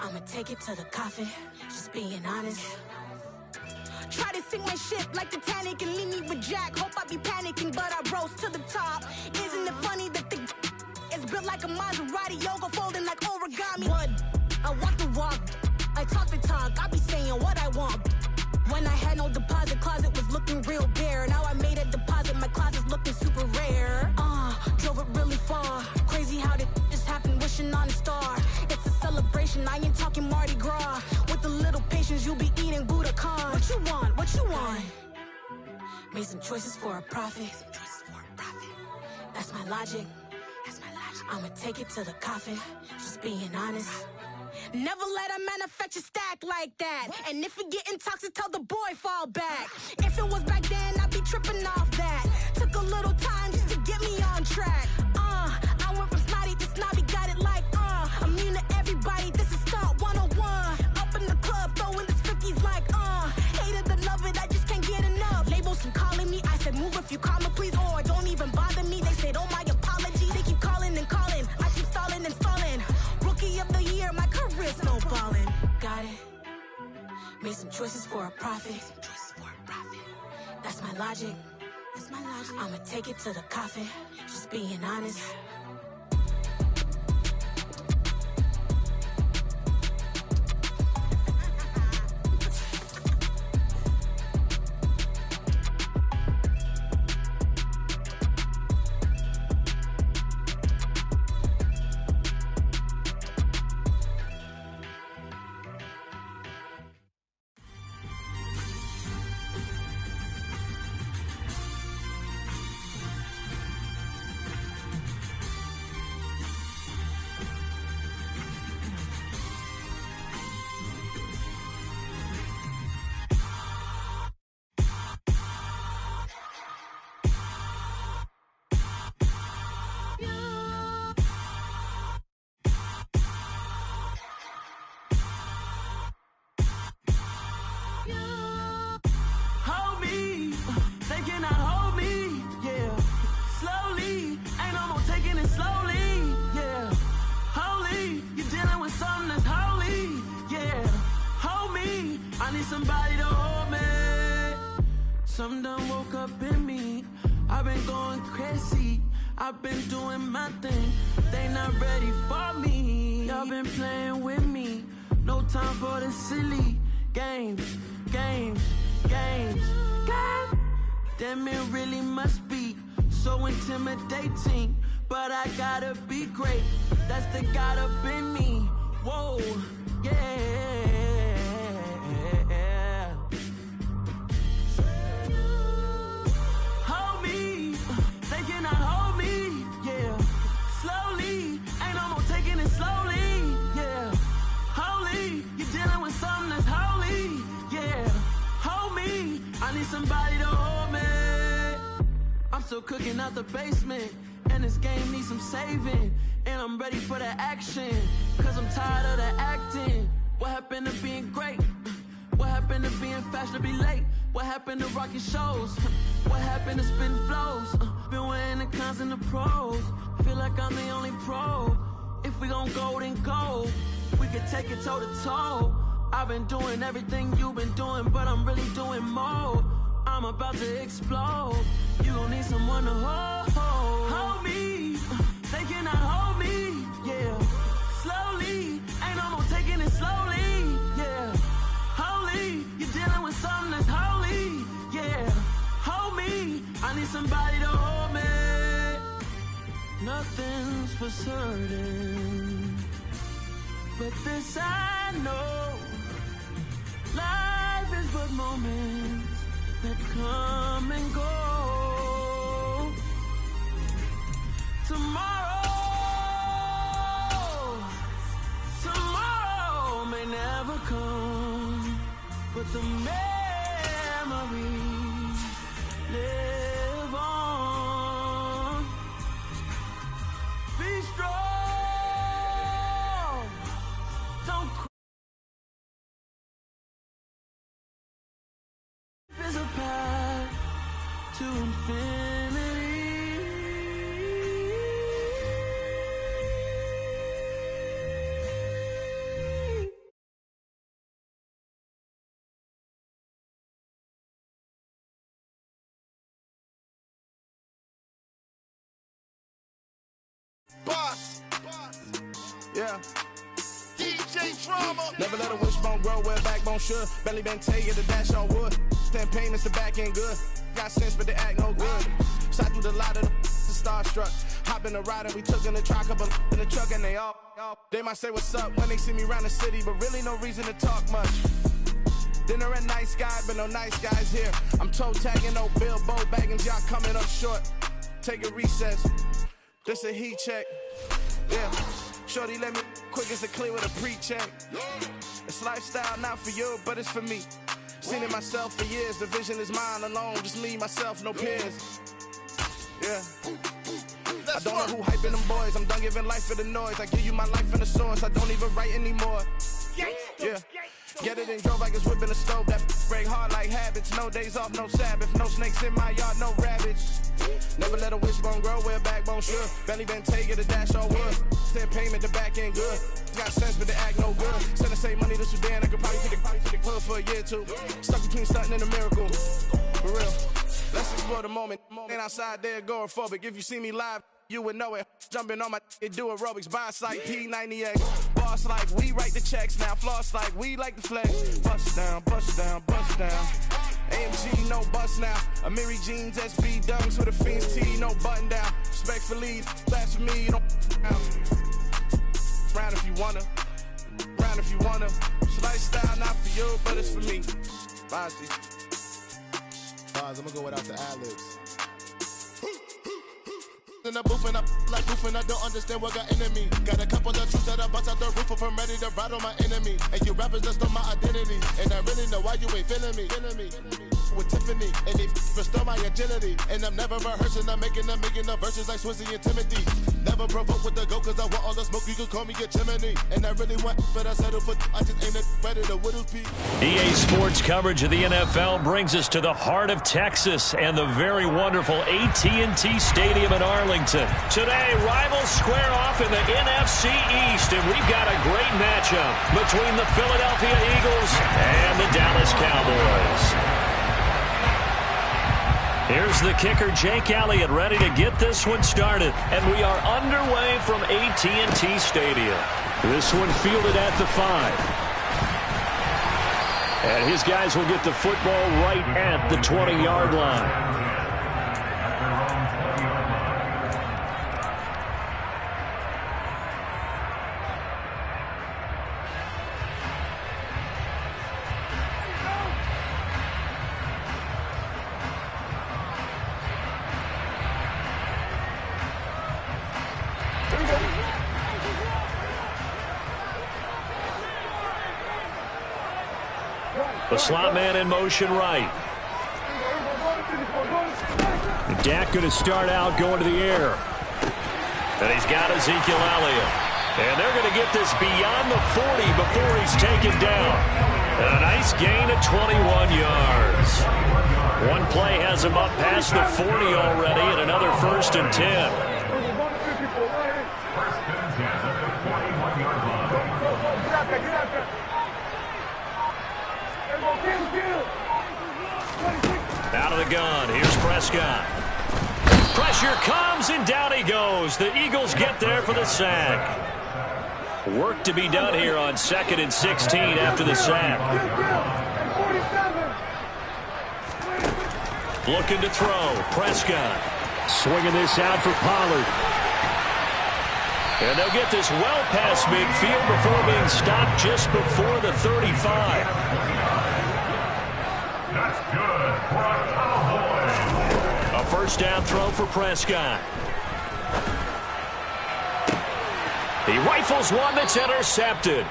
I'ma take it to the coffin, just being honest. Try to sink my ship like Titanic and leave me with Jack. Hope I be panicking, but I rose to the top. Isn't it funny that the is built like a Maserati, yoga folding like origami? What? I walk the walk, I talk the talk, I be saying what I want. When I had no deposit, closet was looking real bare. Now I made a deposit, my closet's looking super rare. Drove it really far. Crazy how did just happen, wishing on a star. It's a celebration, I ain't talking Mardi Gras. With a little patience, you'll be eating Budokan. What you want? What you want? Made some choices for a profit. That's my logic. I'ma take it to the coffin, just being honest. Never let a manufacture stack like that. And if it getting toxic, tell the boy fall back. If it was back then, I'd be tripping off that. Took a little time just to get me on track. I went from snotty to snobby, got it like immune to everybody, this is stunt 101. Up in the club, throwing this 50s like hate it or love it, I just can't get enough. Labels keep calling me, I said move if you call me please, or don't even bother me. They said oh my apologies, they keep calling and calling. I keep stalling and stalling. Rookie of the year, my career snowballing. Got it. Made some choices for a profit. That's my logic. I'ma take it to the coffin, just being honest. Somebody to hold me. Something done woke up in me. I've been going crazy. I've been doing my thing. They not ready for me. Y'all been playing with me. No time for the silly games. Damn, it really must be so intimidating. But I gotta be great. That's the God up in me. Whoa, yeah. Somebody to hold me. I'm still cooking out the basement, and this game needs some saving. And I'm ready for the action, cause I'm tired of the acting. What happened to being great? What happened to being fashionably late? What happened to rocking shows? What happened to spin flows? Been wearing the cons and the pros. Feel like I'm the only pro. If we gon' go, then go. We could take it toe to toe. I've been doing everything you've been doing, but I'm really doing more. I'm about to explode. You gon' need someone to hold me. They cannot hold me, yeah. Slowly, ain't no more taking it slowly, yeah. Holy, you're dealing with something that's holy, yeah. Hold me, I need somebody to hold me. Nothing's for certain, but this I know. Life is but moments that come and go. Tomorrow may never come, but the memories live on. Be strong. Don't cry. There's a path to infinity. Boss. Yeah. DJ Drama. Never let a wishbone grow where a backbone should. Belly been taking the dash on wood. 10 payments, the back ain't good. Got sense, but they act no good. Shot through the lot of the starstruck. Hop in the ride and we took in the truck, couple in the truck and they all. They might say what's up when they see me around the city, but really no reason to talk much. Dinner at Nice Guy, but no nice guys here. I'm toe tagging, no Bilbo Baggins, y'all coming up short. Take a recess. This a heat check. Yeah. Shorty let me quick as a clear with a pre-check. It's lifestyle, not for you, but it's for me. Seen it myself for years. The vision is mine alone. Just me, myself, no peers. Yeah. I don't know who hyping them boys. I'm done giving life for the noise. I give you my life in the source. I don't even write anymore. Yeah. Get it and drove like it's whipping a stove. That break hard like habits. No days off, no Sabbath. No snakes in my yard, no rabbits. Never let a wishbone grow where a backbone should. Belly been taking the dash on wood. 10 payment, the back ain't good. Got sense, but they act no good. Send the same money to Sudan. I could probably take the club for a year or two. Stuck between stunting and a miracle. For real. Let's explore the moment. Ain't outside there agoraphobic. If you see me live, you would know it. Jumping on my do aerobics. Boss like P90X. Boss like we write the checks now. Floss like we like the flex. Bust down, bust down, bust down. AMG, no bust now. Amiri jeans, SB dunks with a Fiends T, no button down. Respectfully, that's for me, you don't round if you wanna. Round if you wanna. It's lifestyle, not for you, but it's for me. Bossy. I'm gonna go without the ad-libs. In the booth and I like goof and I don't understand what got into me. Got a couple of troops that I bust out the roof if I'm ready to ride on my enemy. And you rappers just stole my identity. And I really know why you ain't feeling me. With Tiffany, and they restore my agility. And I'm never rehearsing, I'm making a million of verses like Swizzy and Timothy. Never provoke with the go, cause I want all the smoke, you can call me a chimney. And I really want, but I settle for, I just ain't ready to whittle pee. EA Sports coverage of the NFL brings us to the heart of Texas and the very wonderful AT&T Stadium in Arlington. Today, rivals square off in the NFC East, and we've got a great matchup between the Philadelphia Eagles and the Dallas Cowboys. Here's the kicker, Jake Elliott, ready to get this one started. And we are underway from AT&T Stadium. This one fielded at the 5. And his guys will get the football right at the 20-yard line. The slot man in motion right. Dak going to start out going to the air. And he's got Ezekiel Elliott. And they're going to get this beyond the 40 before he's taken down. And a nice gain of 21 yards. One play has him up past the 40 already, and another 1st and 10. Out of the gun, here's Prescott. Pressure comes, and down he goes. The Eagles get there for the sack. Work to be done here on 2nd and 16 after the sack. Looking to throw, Prescott. Swinging this out for Pollard. And they'll get this well past midfield before being stopped just before the 35. That's good for a Cowboy. A first down throw for Prescott. He rifles one that's intercepted.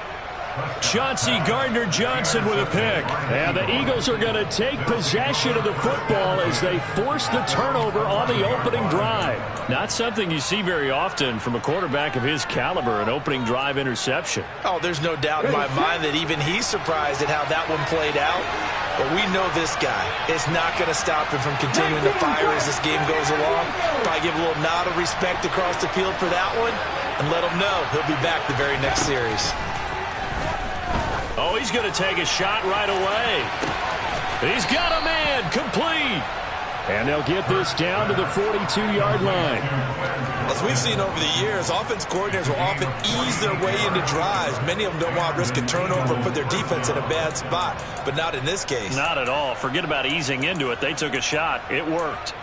Chauncey Gardner-Johnson with a pick. And the Eagles are going to take possession of the football as they force the turnover on the opening drive. Not something you see very often from a quarterback of his caliber, an opening drive interception. Oh, there's no doubt in my mind that even he's surprised at how that one played out. But we know this guy is not going to stop him from continuing to fire as this game goes along. Probably give a little nod of respect across the field for that one and let him know he'll be back the very next series. Oh, he's going to take a shot right away. He's got a man, complete. And they'll get this down to the 42-yard line. As we've seen over the years, offense coordinators will often ease their way into drives. Many of them don't want to risk a turnover and put their defense in a bad spot, but not in this case. Not at all. Forget about easing into it. They took a shot. It worked.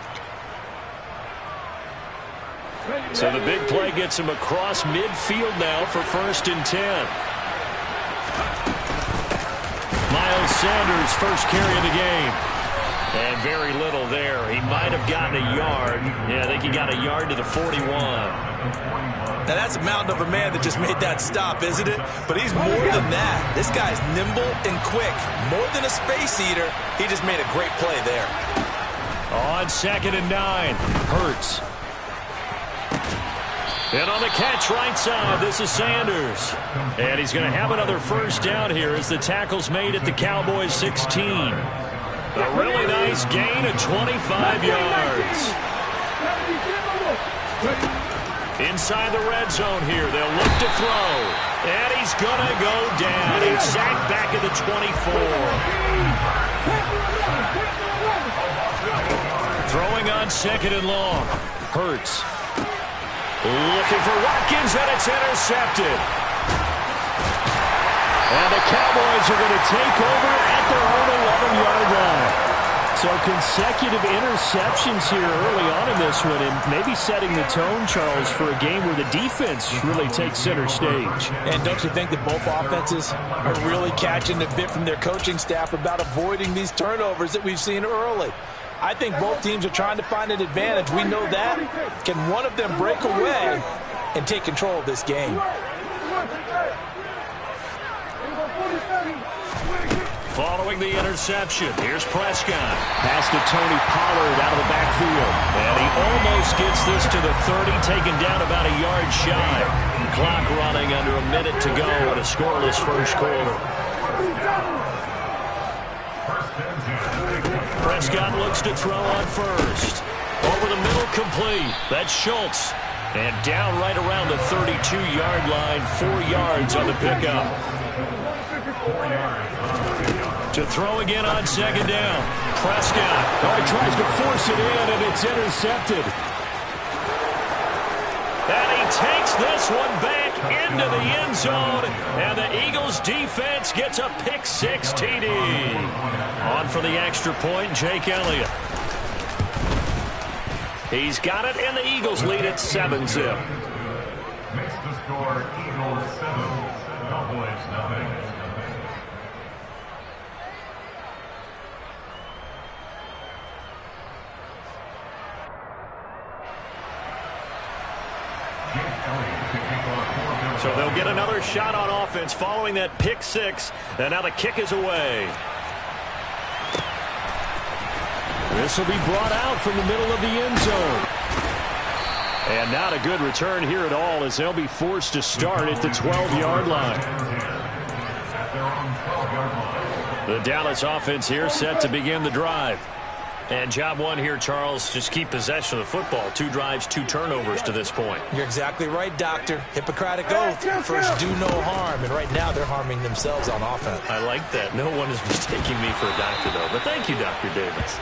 So the big play gets him across midfield now for 1st and 10. Miles Sanders, first carry of the game. And very little there. He might have gotten a yard. Yeah, I think he got a yard to the 41. Now, that's a mountain of a man that just made that stop, isn't it? But he's more than that. This guy's nimble and quick. More than a space eater, he just made a great play there. On 2nd and 9, Hurts. And on the catch right side, this is Sanders. And he's going to have another first down here as the tackle's made at the Cowboys 16. A really nice gain of 25 yards. Inside the red zone here, they'll look to throw. And he's going to go down. He's sacked back at the 24. Throwing on 2nd and long. Hurts. Looking for Watkins, and it's intercepted. And the Cowboys are going to take over at their own 11-yard line. So consecutive interceptions here early on in this one, and maybe setting the tone, Charles, for a game where the defense really takes center stage. And don't you think that both offenses are really catching the bit from their coaching staff about avoiding these turnovers that we've seen early? I think both teams are trying to find an advantage. We know that. Can one of them break away and take control of this game? Following the interception, here's Prescott. Pass to Tony Pollard out of the backfield. And he almost gets this to the 30, taken down about a yard shy. Clock running under a minute to go in a scoreless first quarter. Prescott looks to throw on first. Over the middle, complete. That's Schultz. And down right around the 32-yard line, 4 yards on the pickup. To throw again on 2nd down. Prescott. Oh, he tries to force it in, and it's intercepted. And he takes this one back into the end zone, and the Eagles defense gets a pick-6 TD. On for the extra point, Jake Elliott. He's got it, and the Eagles lead at 7-zip. Makes the score Eagles 7, Cowboys 9. So they'll get another shot on offense following that pick-6, and now the kick is away. This will be brought out from the middle of the end zone. And not a good return here at all as they'll be forced to start at the 12-yard line. The Dallas offense here set to begin the drive. And job one here, Charles, just keep possession of the football. 2 drives, 2 turnovers to this point. You're exactly right, Doctor. Hippocratic oath. First, do no harm. And right now, they're harming themselves on offense. I like that. No one is mistaking me for a doctor, though. But thank you, Dr. Davis.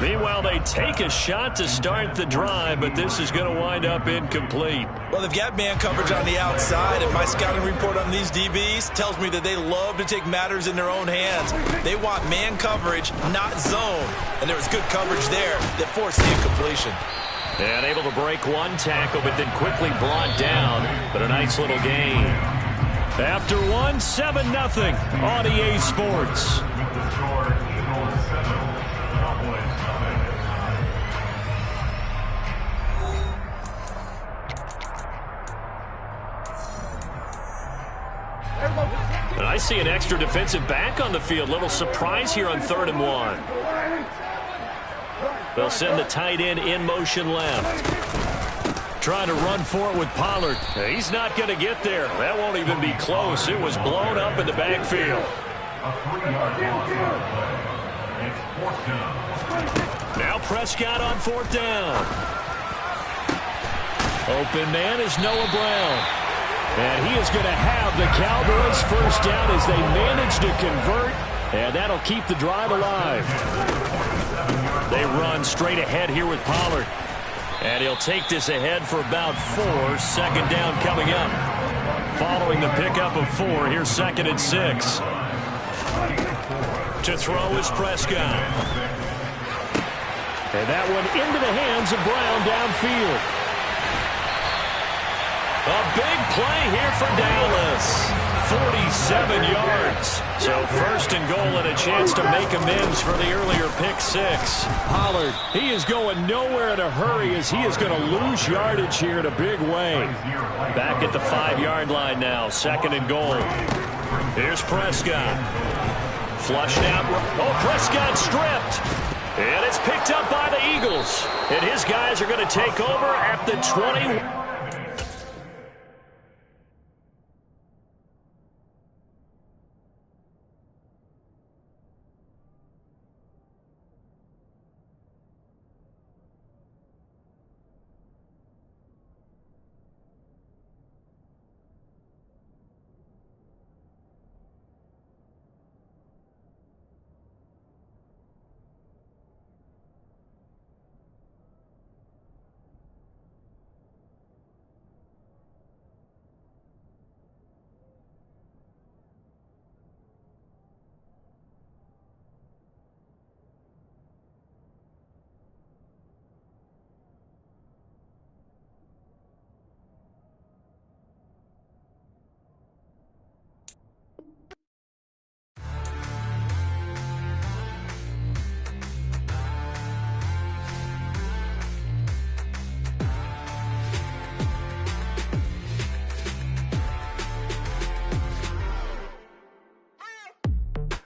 Meanwhile, they take a shot to start the drive, but this is going to wind up incomplete. Well, they've got man coverage on the outside, and my scouting report on these DBs tells me that they love to take matters in their own hands. They want man coverage, not zone. And there was good coverage there that forced the incompletion. And able to break one tackle, but then quickly brought down. But a nice little gain. After one, 7-0 on EA Sports. And I see an extra defensive back on the field. Little surprise here on 3rd and 1. They'll send the tight end in motion left. Trying to run for it with Pollard. He's not going to get there. That won't even be close. It was blown up in the backfield. A 3-yard loss on the play. It's 4th down. Now Prescott on 4th down. Open man is Noah Brown. And he is going to have the Cowboys first down as they manage to convert. And that'll keep the drive alive. They run straight ahead here with Pollard. And he'll take this ahead for about 4. 2nd down coming up. Following the pickup of 4, here's 2nd and 6. To throw is Prescott. And that one into the hands of Brown downfield. A big play here for Dallas. 47 yards. So 1st and goal and a chance to make amends for the earlier pick 6. Pollard, he is going nowhere in a hurry as he is going to lose yardage here in a big way. Back at the 5-yard line now. 2nd and goal. Here's Prescott. Flushed out. Oh, Prescott stripped. And it's picked up by the Eagles. And his guys are going to take over at the 20.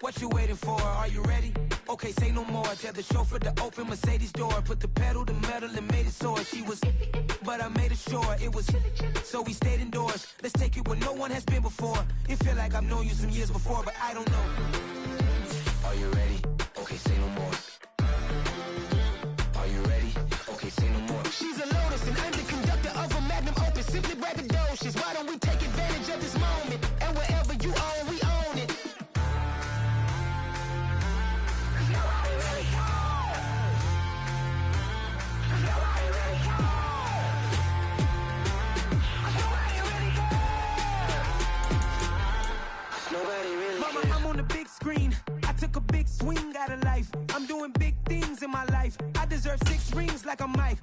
What you waiting for? Are you ready? Okay, say no more. Tell the chauffeur to open Mercedes door. Put the pedal to metal and made it soar. She was, but I made it sure it was. So we stayed indoors. Let's take it where no one has been before. It feel like I've known you some years before, but I don't know. Are you ready? Okay, say no more. Are you ready? Okay, say no more. She's a Lotus and I'm the conductor of a Magnum Opus. Simply braggadocious. Why don't we take advantage of this moment? And wherever you own, we own it. Mama, I'm on the big screen. I took a big swing out of life. I'm doing big things in my life. I deserve 6 rings like I'm Mike.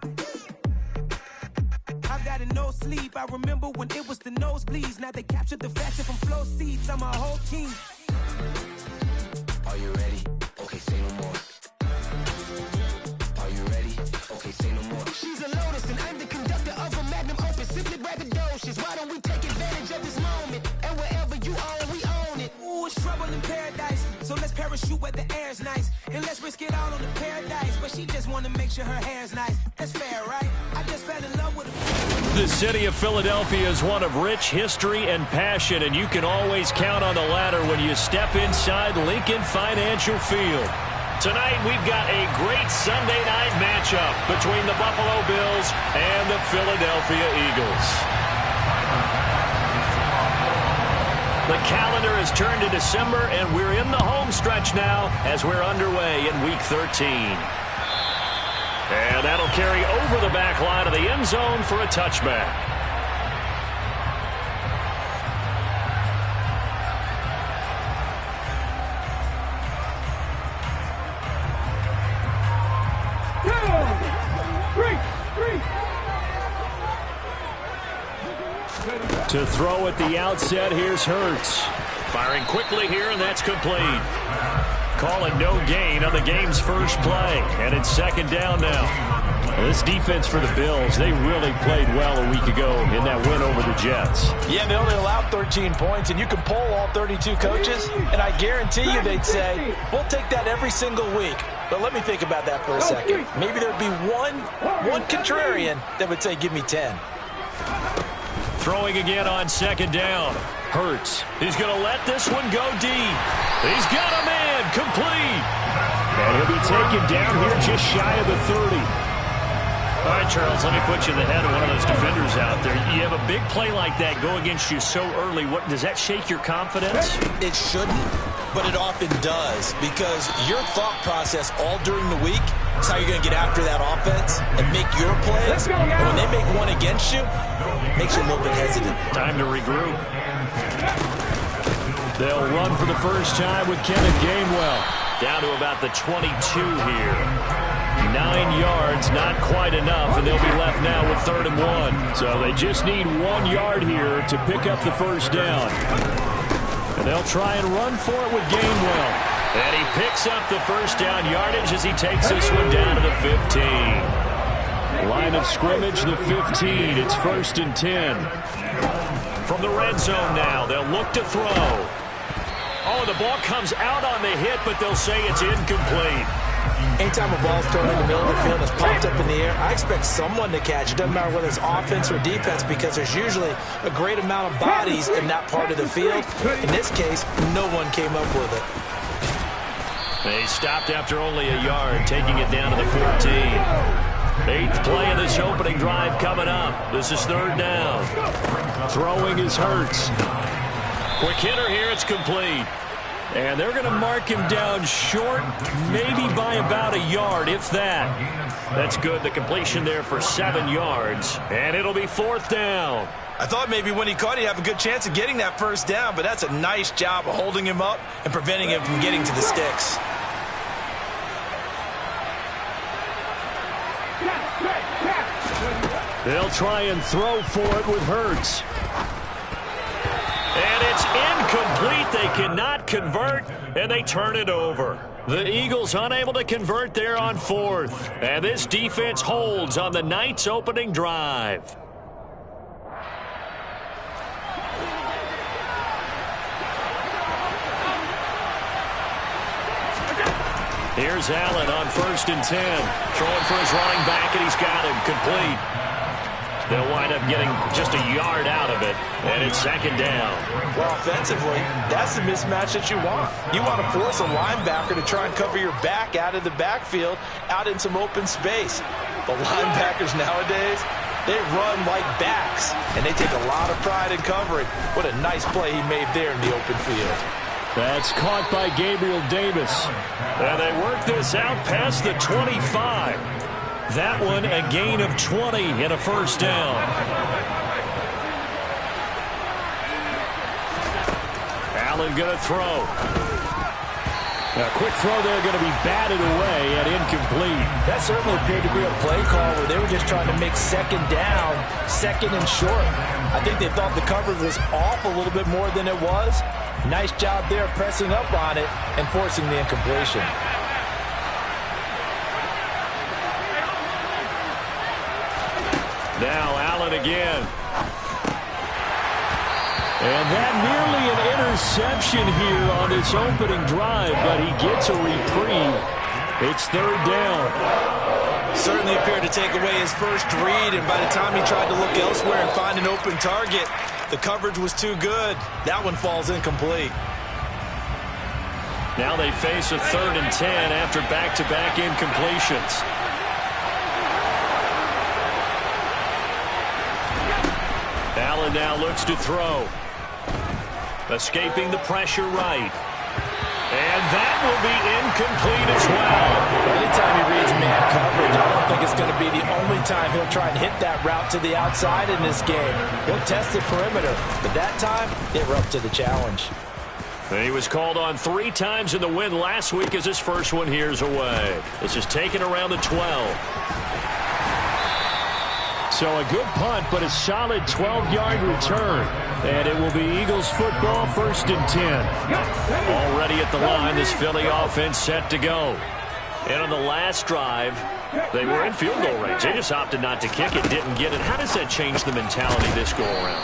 I've got no sleep. I remember when it was the nosebleeds. Now they captured the fashion from flow seats. I'm a whole team. Are you ready? Okay, say no more. Are you ready? Okay, say no more. She's a Lotus and I'm the conductor of a Magnum Opus. Simply braggadocious. Why don't we take advantage of this moment? And wherever you own, we own it. Ooh, it's trouble in paradise. So let's parachute where the air's nice. And let's risk it all on the paradise. But she just wanna make sure her hair's nice. That's fair, right? I just fell in love with her. The city of Philadelphia is one of rich history and passion, and you can always count on the latter when you step inside Lincoln Financial Field. Tonight, we've got a great Sunday night matchup between the Buffalo Bills and the Philadelphia Eagles. The calendar has turned to December, and we're in the home stretch now as we're underway in Week 13. And that'll carry over the back line of the end zone for a touchback. To throw at the outset, here's Hurts. Firing quickly here, and that's complete. Calling no gain on the game's first play, and it's 2nd down now. This defense for the Bills, they really played well a week ago in that win over the Jets. Yeah, they only allowed 13 points, and you can poll all 32 coaches, and I guarantee you they'd say, we'll take that every single week. But let me think about that for a second. Maybe there'd be one contrarian that would say, give me 10. Throwing again on second down. Hurts. He's going to let this one go deep. He's got a man complete. And he'll be taken down here just shy of the 30. All right, Charles, let me put you in the head of one of those defenders out there. You have a big play like that go against you so early. What does that shake your confidence? It shouldn't, but it often does, because your thought process all during the week is how you're going to get after that offense and make your plays. And when they make one against you, it makes you a little bit hesitant. Time to regroup. They'll run for the first time with Kenneth Gainwell. Down to about the 22 here. 9 yards, not quite enough, and they'll be left now with 3rd and 1. So they just need 1 yard here to pick up the first down. And they'll try and run for it with Gainwell. And he picks up the first down yardage as he takes this one down to the 15. Line of scrimmage, the 15. It's 1st and 10. From the red zone now, they'll look to throw. Oh, the ball comes out on the hit, but they'll say it's incomplete. Anytime a ball's thrown in the middle of the field and it's popped up in the air, I expect someone to catch it. Doesn't matter whether it's offense or defense, because there's usually a great amount of bodies in that part of the field. In this case, no one came up with it. They stopped after only a yard, taking it down to the 14. 8th play of this opening drive coming up. This is 3rd down. Throwing is Hurts. Quick hitter here, it's complete. And they're going to mark him down short, maybe by about a yard, if that. That's good. The completion there for 7 yards. And it'll be 4th down. I thought maybe when he caught it, he'd have a good chance of getting that first down, but that's a nice job of holding him up and preventing him from getting to the sticks. They'll try and throw for it with Hurts. And it's incomplete. They cannot convert, and they turn it over. The Eagles unable to convert there on 4th. And this defense holds on the night's opening drive. Here's Allen on 1st and 10. Throwing for his running back, and he's got him complete. They'll wind up getting just a yard out of it, and it's 2nd down. Well, offensively, that's the mismatch that you want. You want to force a linebacker to try and cover your back out of the backfield, out in some open space. The linebackers nowadays, they run like backs, and they take a lot of pride in covering. What a nice play he made there in the open field. That's caught by Gabriel Davis. And they work this out past the 25. That one a gain of 20 and a first down. Allen going to throw. A quick throw there going to be batted away and incomplete. That certainly appeared to be a play call where they were just trying to make 2nd down, 2nd and short. I think they thought the coverage was off a little bit more than it was. Nice job there pressing up on it and forcing the incompletion. Now Allen again. And that nearly an interception here on this opening drive, but he gets a reprieve. It's 3rd down. Certainly appeared to take away his first read, and by the time he tried to look elsewhere and find an open target, the coverage was too good. That one falls incomplete. Now they face a 3rd and 10 after back-to-back incompletions. Allen now looks to throw. Escaping the pressure right. And that will be incomplete as well. Anytime he reads man coverage, I don't think it's going to be the only time he'll try and hit that route to the outside in this game. He'll test the perimeter, but that time, they were up to the challenge. He was called on 3 times in the win last week as his first one here's away. This is taken around the 12. So a good punt, but a solid 12-yard return. And it will be Eagles football, 1st and 10. Already at the line, this Philly offense set to go. And on the last drive, They were in field goal range. They just opted not to kick it, didn't get it. How does that change the mentality this go-around?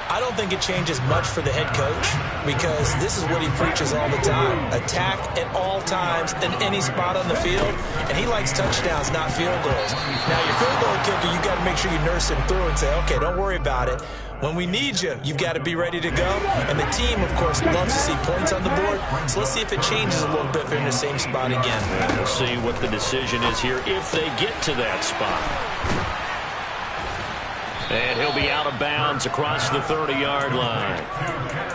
I don't think it changes much for the head coach because this is what he preaches all the time. Attack at all times in any spot on the field, and he likes touchdowns, not field goals. Now, your field goal kicker, you've got to make sure you nurse him through and say, okay, don't worry about it. When we need you, you've got to be ready to go. And the team, of course, loves to see points on the board. So let's see if it changes a little bit if they're in the same spot again. And we'll see what the decision is here if they get to that spot. And he'll be out of bounds across the 30-yard line.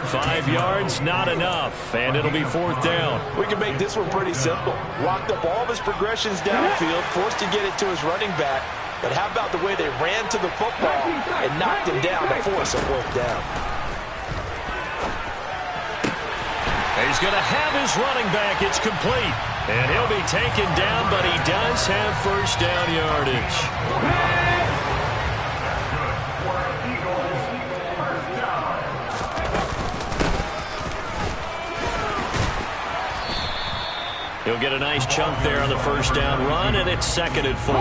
5 yards, not enough, and it'll be 4th down. We can make this one pretty simple. Walked up all of his progressions downfield, forced to get it to his running back. But how about the way they ran to the football and knocked him down to force a 4th down? He's going to have his running back. It's complete. And he'll be taken down, but he does have first down yardage. He'll get a nice chunk there on the first down run, and it's 2nd and 4.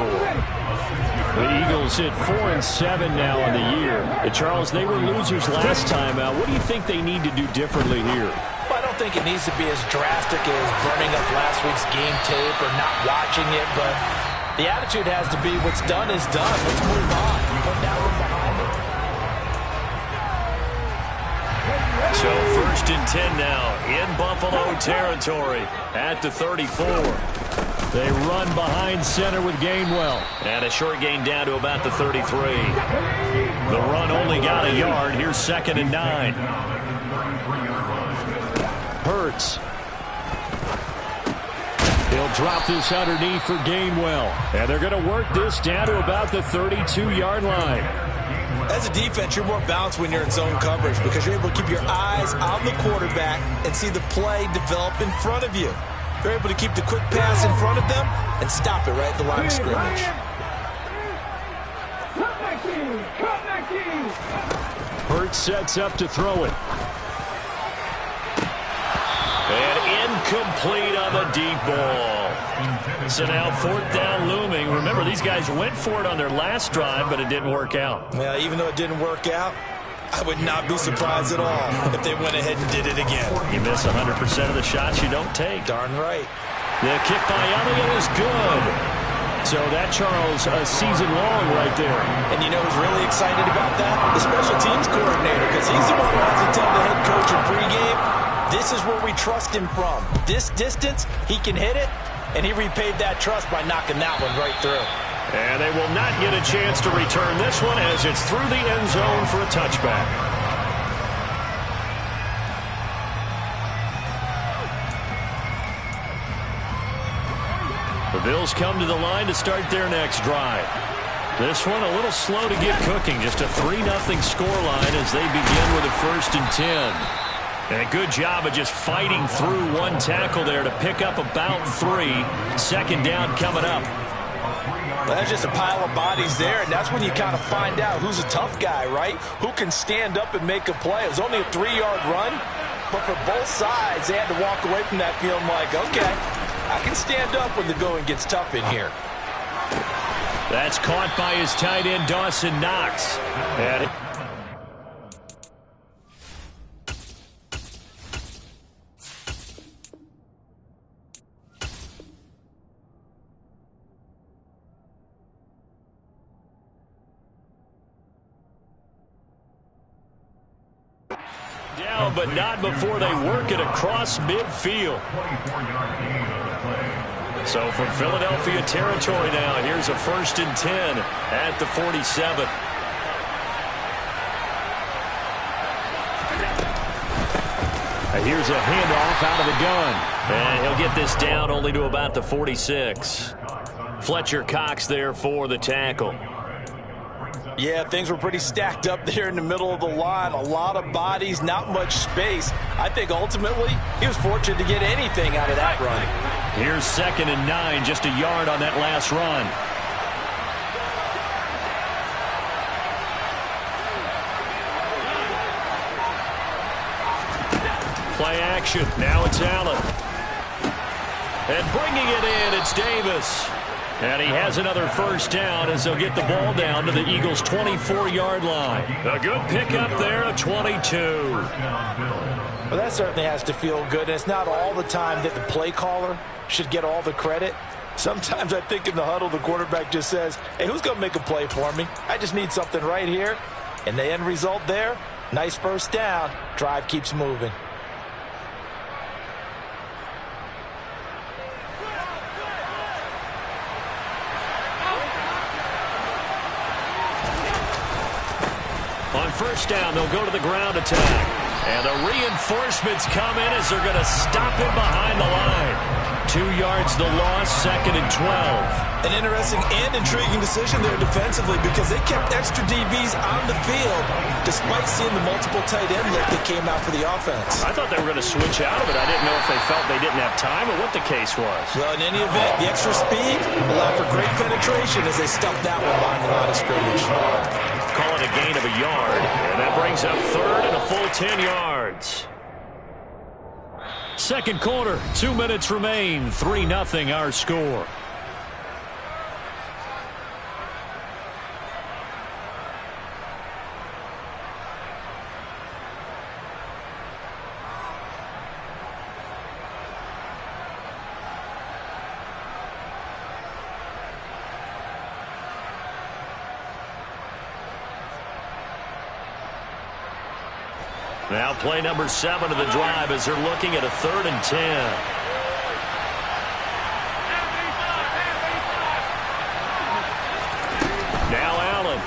The Eagles hit 4-7 now on the year. Charles, they were losers last time out. What do you think they need to do differently here? Well, I don't think it needs to be as drastic as burning up last week's game tape or not watching it, but the attitude has to be what's done is done. Let's move on. Put that one behind it. So 1st and 10 now in Buffalo territory at the 34. They run behind center with Gainwell. And a short gain down to about the 33. The run only got a yard. Here's 2nd and 9. Hurts. He'll drop this underneath for Gainwell. And they're going to work this down to about the 32-yard line. As a defense, you're more balanced when you're in zone coverage because you're able to keep your eyes on the quarterback and see the play develop in front of you. You're able to keep the quick pass in front of them and stop it right at the line of scrimmage. Hurts sets up to throw it. And incomplete on the deep ball. So now 4th down looming. Remember, these guys went for it on their last drive, but it didn't work out. Yeah, even though it didn't work out, I would not be surprised at all if they went ahead and did it again. You miss 100% of the shots you don't take. Darn right. The kick by Elliott is good. So that, Charles, a season long right there. And you know who's really excited about that? The special teams coordinator, because he's the one who has to tell the head coach in pregame, this is where we trust him from. This distance, he can hit it, and he repaid that trust by knocking that one right through. And they will not get a chance to return this one as it's through the end zone for a touchback. The Bills come to the line to start their next drive. This one a little slow to get cooking. Just a 3-0 scoreline as they begin with a 1st and 10. And a good job of just fighting through one tackle there to pick up about 3. 2nd down coming up. Well, that's just a pile of bodies there, and that's when you kind of find out who's a tough guy, right? Who can stand up and make a play. It was only a 3-yard run, but for both sides, they had to walk away from that feeling like, okay, I can stand up when the going gets tough in here. That's caught by his tight end, Dawson Knox. And down, but not before they work it across midfield. So from Philadelphia territory now, here's a 1st and 10 at the 47. And here's a handoff out of the gun. And he'll get this down only to about the 46. Fletcher Cox there for the tackle. Yeah, things were pretty stacked up there in the middle of the line. A lot of bodies, not much space. I think ultimately he was fortunate to get anything out of that run. Here's 2nd and 9, just a yard on that last run. Play action. Now it's Allen. And bringing it in, it's Davis. And he has another first down as they'll get the ball down to the Eagles' 24-yard line. A good pickup there at 22. Well, that certainly has to feel good. And it's not all the time that the play caller should get all the credit. Sometimes I think in the huddle, the quarterback just says, hey, who's going to make a play for me? I just need something right here. And the end result there, nice first down. Drive keeps moving. On first down, they'll go to the ground attack. And the reinforcements come in as they're going to stop him behind the line. 2 yards the loss, 2nd and 12. An interesting and intriguing decision there defensively because they kept extra DBs on the field despite seeing the multiple tight end look that came out for the offense. I thought they were going to switch out of it. I didn't know if they felt they didn't have time or what the case was. Well, in any event, the extra speed allowed for great penetration as they stuffed that one behind the line of scrimmage. Call it a gain of a yard, and that brings up 3rd and a full 10 yards. Second quarter, 2 minutes remain, 3-0 our score. Now play number 7 of the drive as they're looking at a 3rd and 10. Now Allen.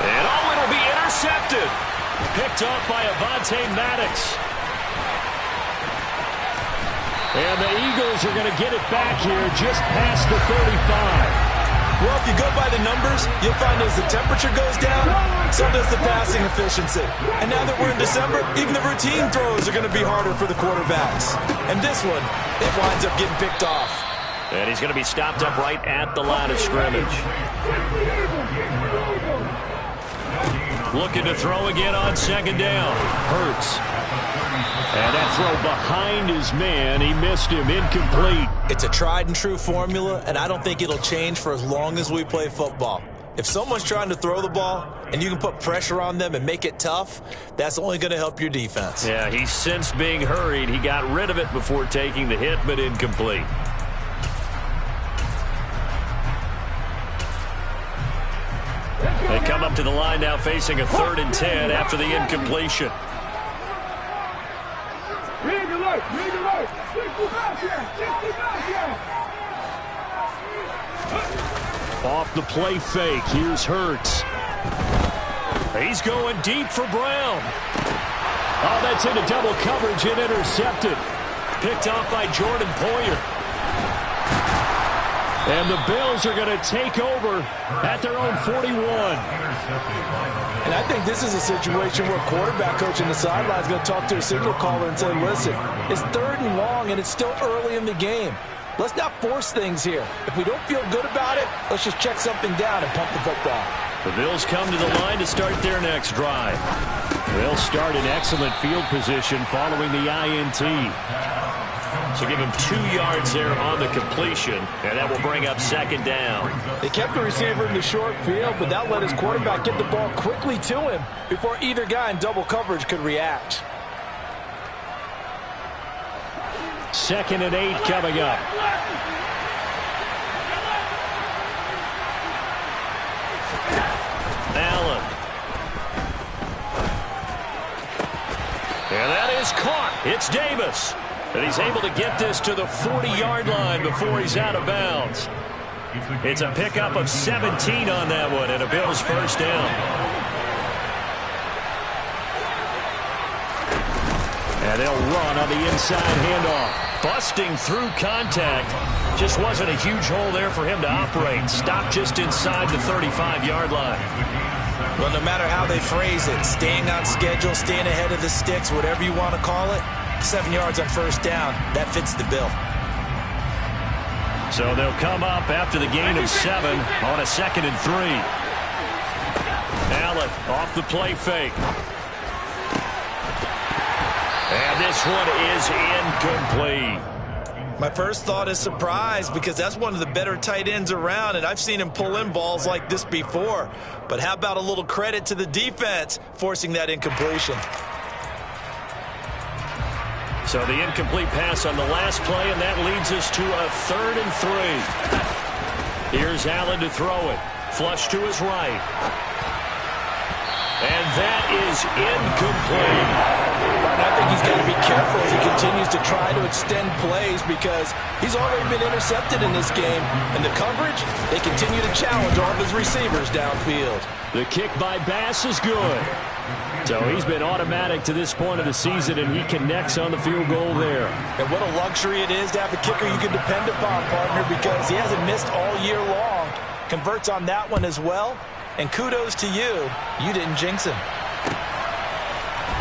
And it'll be intercepted. Picked off by Avonte Maddox. And the Eagles are going to get it back here just past the 35. Well, if you go by the numbers, you'll find as the temperature goes down, so does the passing efficiency. And now that we're in December, even the routine throws are going to be harder for the quarterbacks. And this one, it winds up getting picked off. And he's going to be stopped up right at the line of scrimmage. Looking to throw again on 2nd down. Hurts. And that throw behind his man, he missed him, incomplete. It's a tried and true formula, and I don't think it'll change for as long as we play football. If someone's trying to throw the ball and you can put pressure on them and make it tough, that's only going to help your defense. Yeah, he sensed being hurried. He got rid of it before taking the hit, but incomplete. They come up to the line now facing a 3rd and 10 after the incompletion. Off the play fake, here's Hurts. He's going deep for Brown. Oh, that's into double coverage and intercepted. Picked off by Jordan Poyer. And the Bills are going to take over at their own 41. And I think this is a situation where quarterback coach on the sideline is going to talk to a signal caller and say, listen, it's 3rd and long and it's still early in the game. Let's not force things here. If we don't feel good about it, let's just check something down and pump the football. The Bills come to the line to start their next drive. They'll start in excellent field position following the INT. So give him 2 yards there on the completion, and that will bring up 2nd down. They kept the receiver in the short field, but that let his quarterback get the ball quickly to him before either guy in double coverage could react. 2nd and 8 coming up. Allen. And that is caught. It's Davis. And he's able to get this to the 40-yard line before he's out of bounds. It's a pickup of 17 on that one and a Bills first down. And they'll run on the inside handoff. Busting through contact. Just wasn't a huge hole there for him to operate. Stopped just inside the 35-yard line. Well, no matter how they phrase it, staying on schedule, staying ahead of the sticks, whatever you want to call it, 7 yards on first down, that fits the bill. So they'll come up after the gain of 7 on a 2nd and 3. Allen off the play fake. And this one is incomplete. My first thought is surprise because that's one of the better tight ends around, and I've seen him pull in balls like this before. But how about a little credit to the defense forcing that incompletion? So the incomplete pass on the last play, and that leads us to a 3rd and 3. Here's Allen to throw it. Flush to his right. And that is incomplete. I think he's got to be careful as he continues to try to extend plays because he's already been intercepted in this game. And the coverage, they continue to challenge all of his receivers downfield. The kick by Bass is good. So he's been automatic to this point of the season, and he connects on the field goal there. And what a luxury it is to have a kicker you can depend upon, partner, because he hasn't missed all year long. Converts on that one as well. And kudos to you. You didn't jinx him.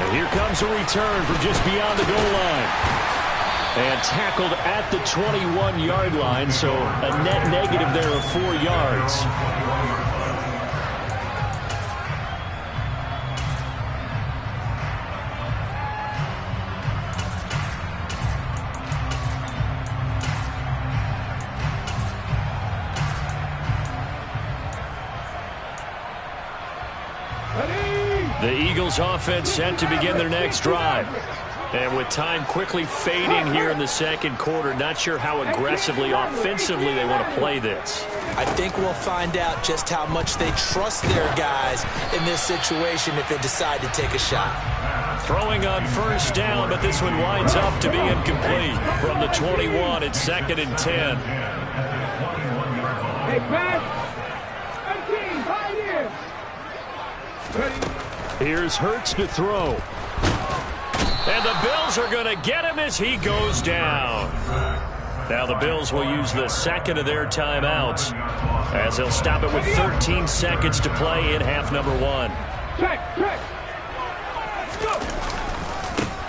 And here comes a return from just beyond the goal line. And tackled at the 21-yard line, so a net negative there of 4 yards. The Eagles offense set to begin their next drive. And with time quickly fading here in the second quarter, not sure how aggressively, offensively they want to play this. I think we'll find out just how much they trust their guys in this situation if they decide to take a shot. Throwing on first down, but this one winds up to be incomplete. From the 21, it's 2nd and 10. Hey, pass. 18, 5 years. Ready. Here's Hurts to throw. And the Bills are going to get him as he goes down. Now the Bills will use the second of their timeouts as they'll stop it with 13 seconds to play in half number 1. Check.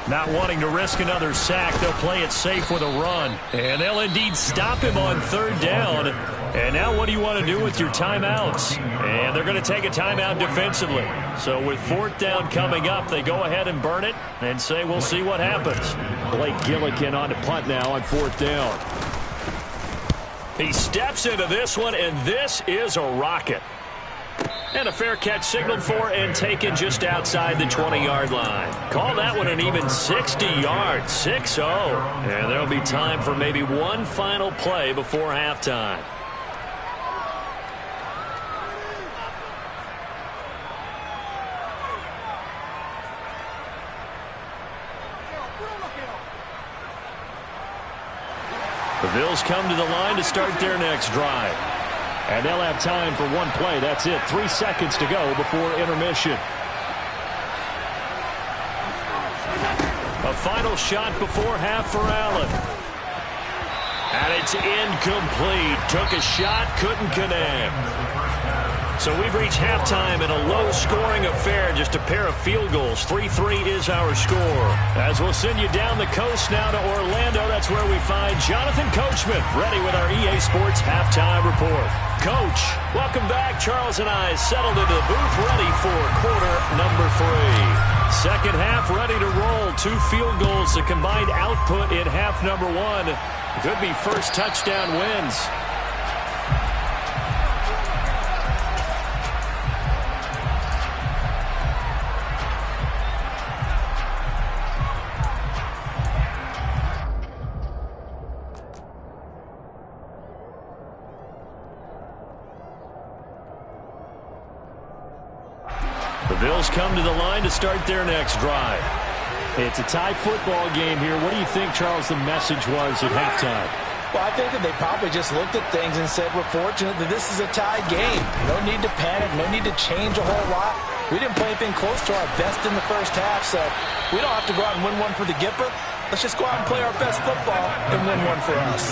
Not wanting to risk another sack, they'll play it safe with a run. And they'll indeed stop him on 3rd down. And now what do you want to do with your timeouts? And they're going to take a timeout defensively. So with 4th down coming up, they go ahead and burn it and say we'll see what happens. Blake Gillikin on to punt now on 4th down. He steps into this one, and this is a rocket. And a fair catch signaled for and taken just outside the 20-yard line. Call that one an even 60 yards, 6-0. And there'll be time for maybe one final play before halftime. The Bills come to the line to start their next drive. And they'll have time for one play. That's it. 3 seconds to go before intermission. A final shot before half for Allen. And it's incomplete. Took a shot, couldn't connect. So we've reached halftime in a low-scoring affair, just a pair of field goals. 3-3 is our score. As we'll send you down the coast now to Orlando, that's where we find Jonathan Coachman, ready with our EA Sports Halftime Report. Coach, welcome back. Charles and I settled into the booth, ready for quarter number 3. Second half ready to roll. 2 field goals, the combined output in half number 1. Could be first touchdown wins. The Bills come to the line to start their next drive. It's a tie football game here. What do you think, Charles, the message was at halftime? Well, I think that they probably just looked at things and said, we're fortunate that this is a tie game. No need to panic, no need to change a whole lot. We didn't play anything close to our best in the first half, so we don't have to go out and win one for the Gipper. Let's just go out and play our best football and win one for us.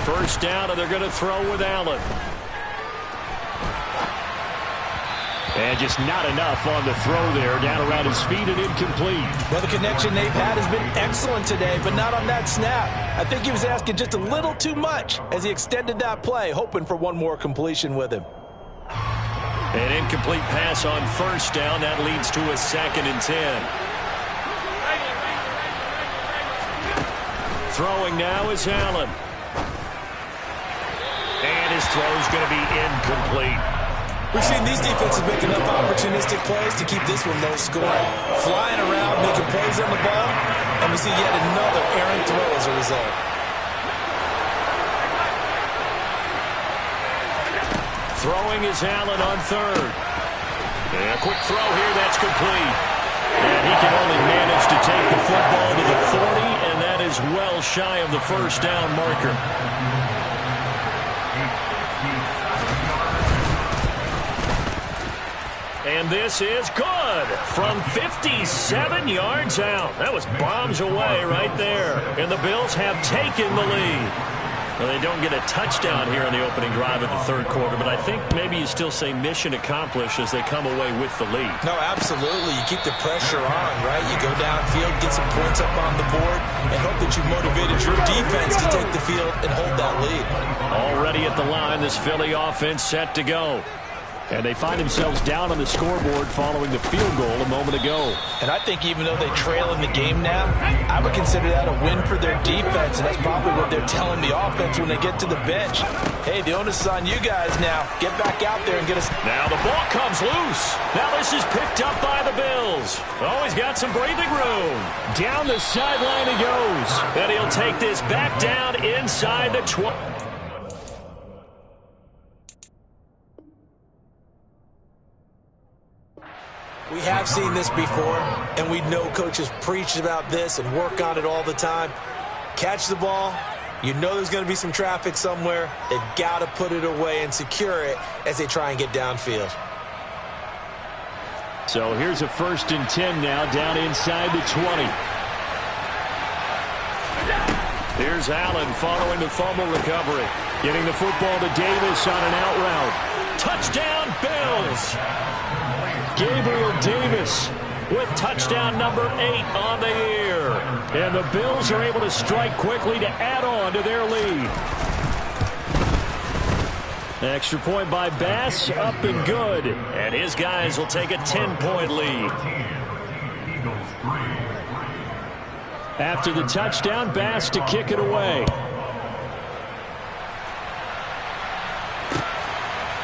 First down, and they're going to throw with Allen. And just not enough on the throw there. Down around his feet and incomplete. Well, the connection they've had has been excellent today, but not on that snap. I think he was asking just a little too much as he extended that play, hoping for one more completion with him. An incomplete pass on first down. That leads to a 2nd and 10. Throwing now is Allen. And his throw is going to be incomplete. We've seen these defenses make enough opportunistic plays to keep this one low scoring. Flying around, making plays on the ball, and we see yet another errant throw as a result. Throwing is Allen on 3rd. And a quick throw here, that's complete. And he can only manage to take the football to the 40, and that is well shy of the first down marker. And this is good from 57 yards out. That was bombs away right there. And the Bills have taken the lead. Well, they don't get a touchdown here in the opening drive of the 3rd quarter, but I think maybe you still say mission accomplished as they come away with the lead. No, absolutely. You keep the pressure on, right? You go downfield, get some points up on the board, and hope that you've motivated your defense to take the field and hold that lead. Already at the line, this Philly offense set to go. And they find themselves down on the scoreboard following the field goal a moment ago. And I think even though they trail in the game now, I would consider that a win for their defense, and that's probably what they're telling the offense when they get to the bench. Hey, the onus is on you guys now. Get back out there and get us. Now the ball comes loose. Now this is picked up by the Bills. Oh, he's got some breathing room. Down the sideline he goes. And he'll take this back down inside the 12. We have seen this before, and we know coaches preach about this and work on it all the time. Catch the ball. You know there's going to be some traffic somewhere. They've got to put it away and secure it as they try and get downfield. So here's a 1st and 10 now down inside the 20. Here's Allen following the fumble recovery. Getting the football to Davis on an out route. Touchdown, Bills! Gabriel Davis with touchdown number 8 on the year. And the Bills are able to strike quickly to add on to their lead. Extra point by Bass, up and good. And his guys will take a 10-point lead. After the touchdown, Bass to kick it away.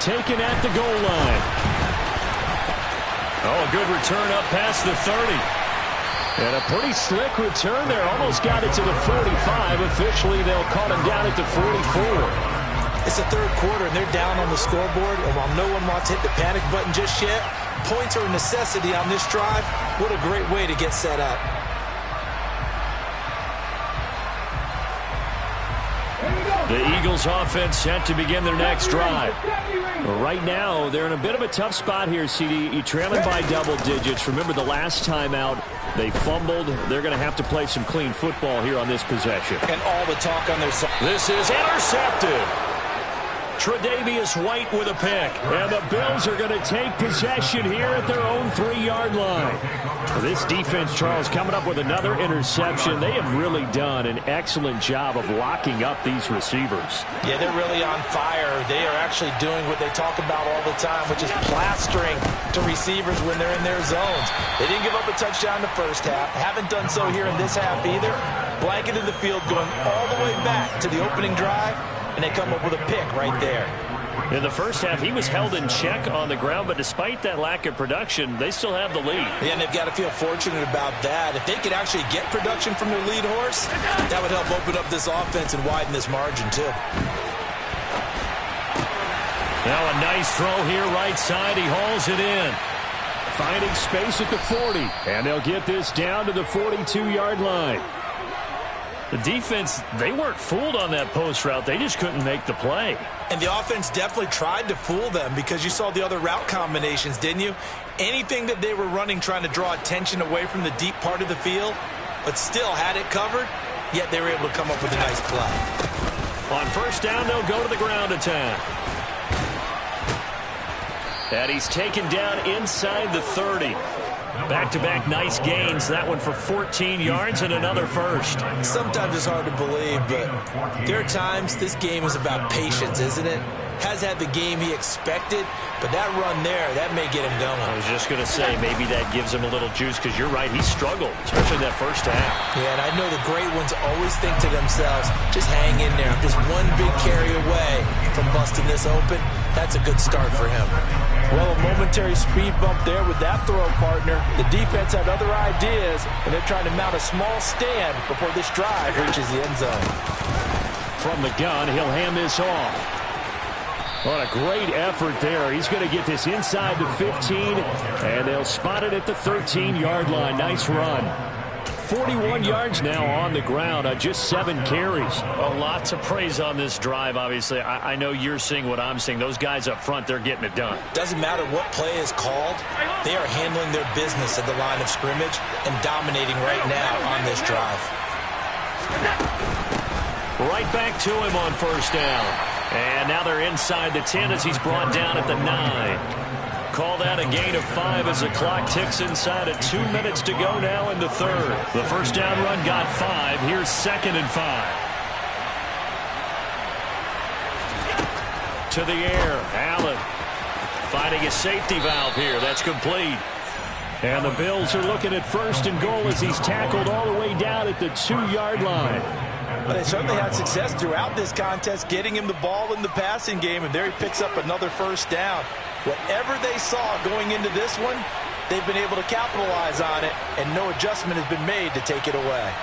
Taken at the goal line. Oh, a good return up past the 30. And a pretty slick return there. Almost got it to the 45. Officially, they'll call him down at the 44. It's the 3rd quarter, and they're down on the scoreboard. And while no one wants to hit the panic button just yet, points are a necessity on this drive. What a great way to get set up. The Eagles offense set to begin their next drive. Right now, they're in a bit of a tough spot here, CD. You're trailing by double digits. Remember the last time out, they fumbled. They're going to have to play some clean football here on this possession. And all the talk on their side. This is intercepted. Tre'Davious White with a pick. And the Bills are going to take possession here at their own 3-yard line. This defense, Charles, coming up with another interception. They have really done an excellent job of locking up these receivers. Yeah, they're really on fire. They are actually doing what they talk about all the time, which is plastering to receivers when they're in their zones. They didn't give up a touchdown in the first half. Haven't done so here in this half either. Blanketed the field going all the way back to the opening drive. And they come up with a pick right there. In the first half, he was held in check on the ground, but despite that lack of production, they still have the lead. Yeah, and they've got to feel fortunate about that. If they could actually get production from their lead horse, that would help open up this offense and widen this margin, too. Now a nice throw here right side. He hauls it in. Finding space at the 40. And they'll get this down to the 42-yard line. The defense, they weren't fooled on that post route. They just couldn't make the play. And the offense definitely tried to fool them because you saw the other route combinations, didn't you? Anything that they were running trying to draw attention away from the deep part of the field, but still had it covered, yet they were able to come up with a nice play. On first down, they'll go to the ground attack. And he's taken down inside the 30. Back-to-back nice gains. That one for 14 yards and another first. Sometimes it's hard to believe, but there are times this game is about patience, isn't it? has had the game he expected, but that run there, that may get him going. I was just going to say, maybe that gives him a little juice, because you're right, he struggled, especially that first half. Yeah, and I know the great ones always think to themselves, just hang in there. I'm just one big carry away from busting this open. That's a good start for him. Well, a momentary speed bump there with that throw, partner. The defense had other ideas, and they're trying to mount a small stand before this drive reaches the end zone. From the gun, he'll hand this off. What a great effort there. He's going to get this inside the 15, and they'll spot it at the 13-yard line. Nice run. 41 yards now on the ground on just 7 carries. A lot to praise on this drive, obviously. I know you're seeing what I'm seeing. Those guys up front, they're getting it done. Doesn't matter what play is called. They are handling their business at the line of scrimmage and dominating right now on this drive. Right back to him on first down. And now they're inside the 10 as he's brought down at the 9. Call that a gain of 5 as the clock ticks inside of 2 minutes to go now in the third. The first down run got 5. Here's 2nd and 5. To the air. Allen finding a safety valve here. That's complete. And the Bills are looking at 1st and goal as he's tackled all the way down at the 2-yard line. But they certainly had success throughout this contest, getting him the ball in the passing game, and there he picks up another first down. Whatever they saw going into this one, they've been able to capitalize on it, and no adjustment has been made to take it away.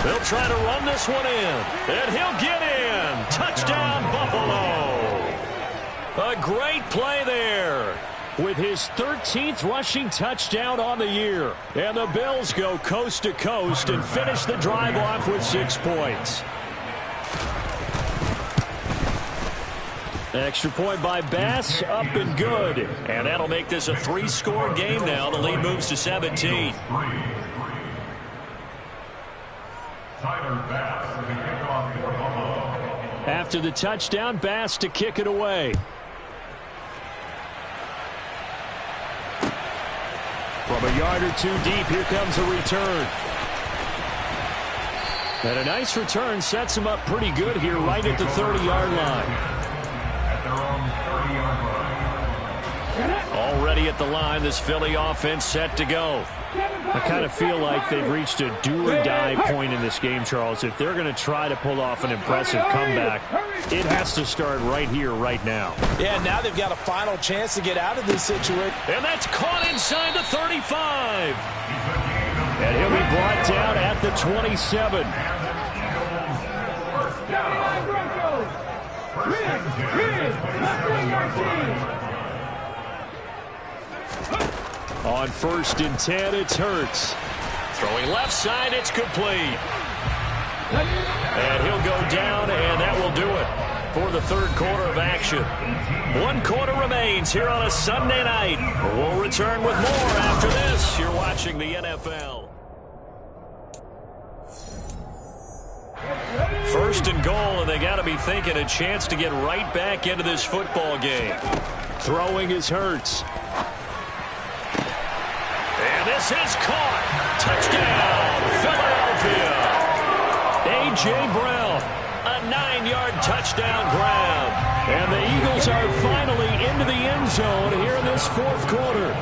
They'll try to run this one in, and he'll get in. Touchdown, Buffalo. A great play there, with his 13th rushing touchdown on the year. And the Bills go coast to coast and finish the drive off with 6 points. Extra point by Bass, up and good. And that'll make this a 3-score game now. The lead moves to 17. After the touchdown, Bass to kick it away. From a yard or 2 deep, here comes a return. And a nice return sets him up pretty good here right at the 30-yard line. At their own 30-yard line. Already at the line, this Philly offense set to go. I kind of feel like they've reached a do-or-die point in this game, Charles. If they're going to try to pull off an impressive comeback, it has to start right here, right now. Yeah, now they've got a final chance to get out of this situation. And that's caught inside the 35. And he'll be brought down at the 27. On 1st and 10, it's Hurts. Throwing left side, it's complete. And he'll go down, and that will do it for the 3rd quarter of action. 1 quarter remains here on a Sunday night. We'll return with more after this. You're watching the NFL. 1st and goal, and they got to be thinking a chance to get right back into this football game. Throwing is Hurts. And this is caught. Touchdown, Philadelphia. A.J. Brown, a 9-yard touchdown grab. And the Eagles are finally into the end zone here in this 4th quarter.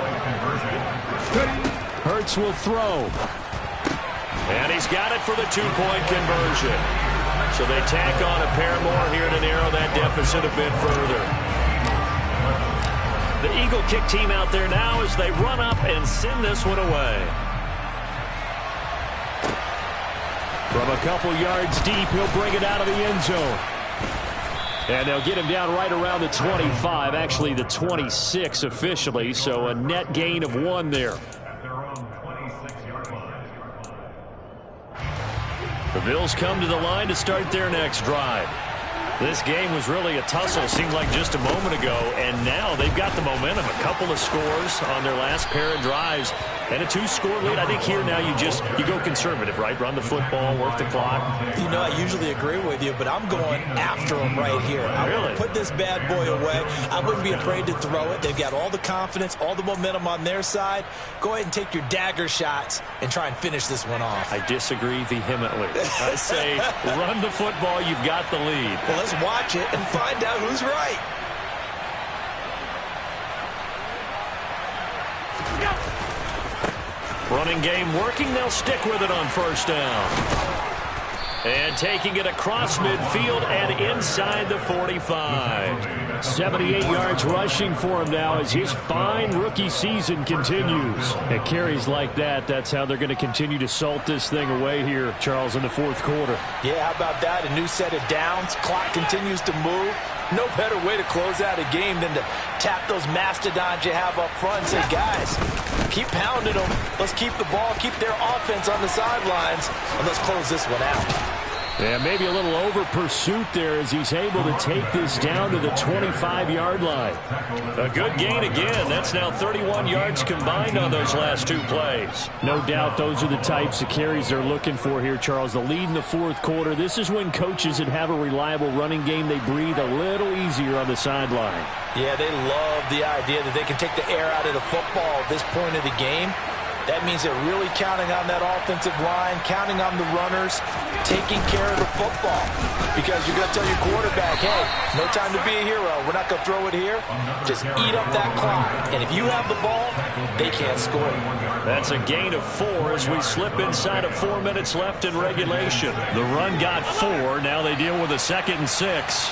Hurts will throw. And he's got it for the 2-point conversion. So they tack on a pair more here to narrow that deficit a bit further. The Eagle kick team out there now as they run up and send this one away. From a couple yards deep, he'll bring it out of the end zone. And they'll get him down right around the 25, actually the 26 officially, so a net gain of 1 there. The Bills come to the line to start their next drive. This game was really a tussle, seemed like just a moment ago, and now they've got the momentum. A couple of scores on their last pair of drives, And a 2-score lead. I think here now you go conservative, right? Run the football, work the clock. You know, I usually agree with you, but I'm going after him right here. I want to put this bad boy away. I wouldn't be afraid to throw it. They've got all the confidence, all the momentum on their side. Go ahead and take your dagger shots and try and finish this one off. I disagree vehemently. I say run the football. You've got the lead. Well, let's watch it and find out who's right. Running game working. They'll stick with it on first down. And taking it across midfield and inside the 45. 78 yards rushing for him now as his fine rookie season continues. At carries like that, that's how they're going to continue to salt this thing away here, Charles, in the fourth quarter. Yeah, how about that? A new set of downs. Clock continues to move. No better way to close out a game than to tap those mastodons you have up front and say, guys, keep pounding them. Let's keep the ball, keep their offense on the sidelines, and let's close this one out. Yeah, maybe a little over pursuit there as he's able to take this down to the 25-yard line. A good gain again. That's now 31 yards combined on those last two plays. No doubt those are the types of carries they're looking for here, Charles. The lead in the fourth quarter. This is when coaches that have a reliable running game, they breathe a little easier on the sideline. Yeah, they love the idea that they can take the air out of the football at this point of the game. That means they're really counting on that offensive line, counting on the runners, taking care of the football. Because you're going to tell your quarterback, hey, no time to be a hero. We're not going to throw it here. Just eat up that clock. And if you have the ball, they can't score. That's a gain of 4 as we slip inside of 4 minutes left in regulation. The run got 4. Now they deal with a 2nd and 6.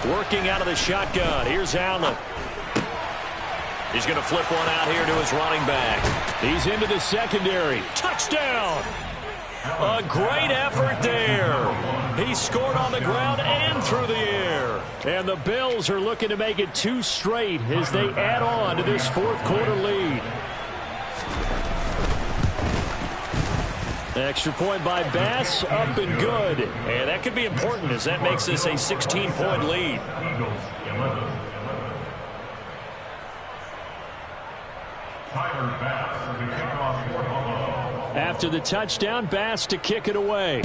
Working out of the shotgun. Here's Allen. He's going to flip one out here to his running back. He's into the secondary. Touchdown! A great effort there. He scored on the ground and through the air. And the Bills are looking to make it 2 straight as they add on to this fourth quarter lead. Extra point by Bass, up and good. And that could be important as that makes this a 16-point lead. After the touchdown, Bass to kick it away.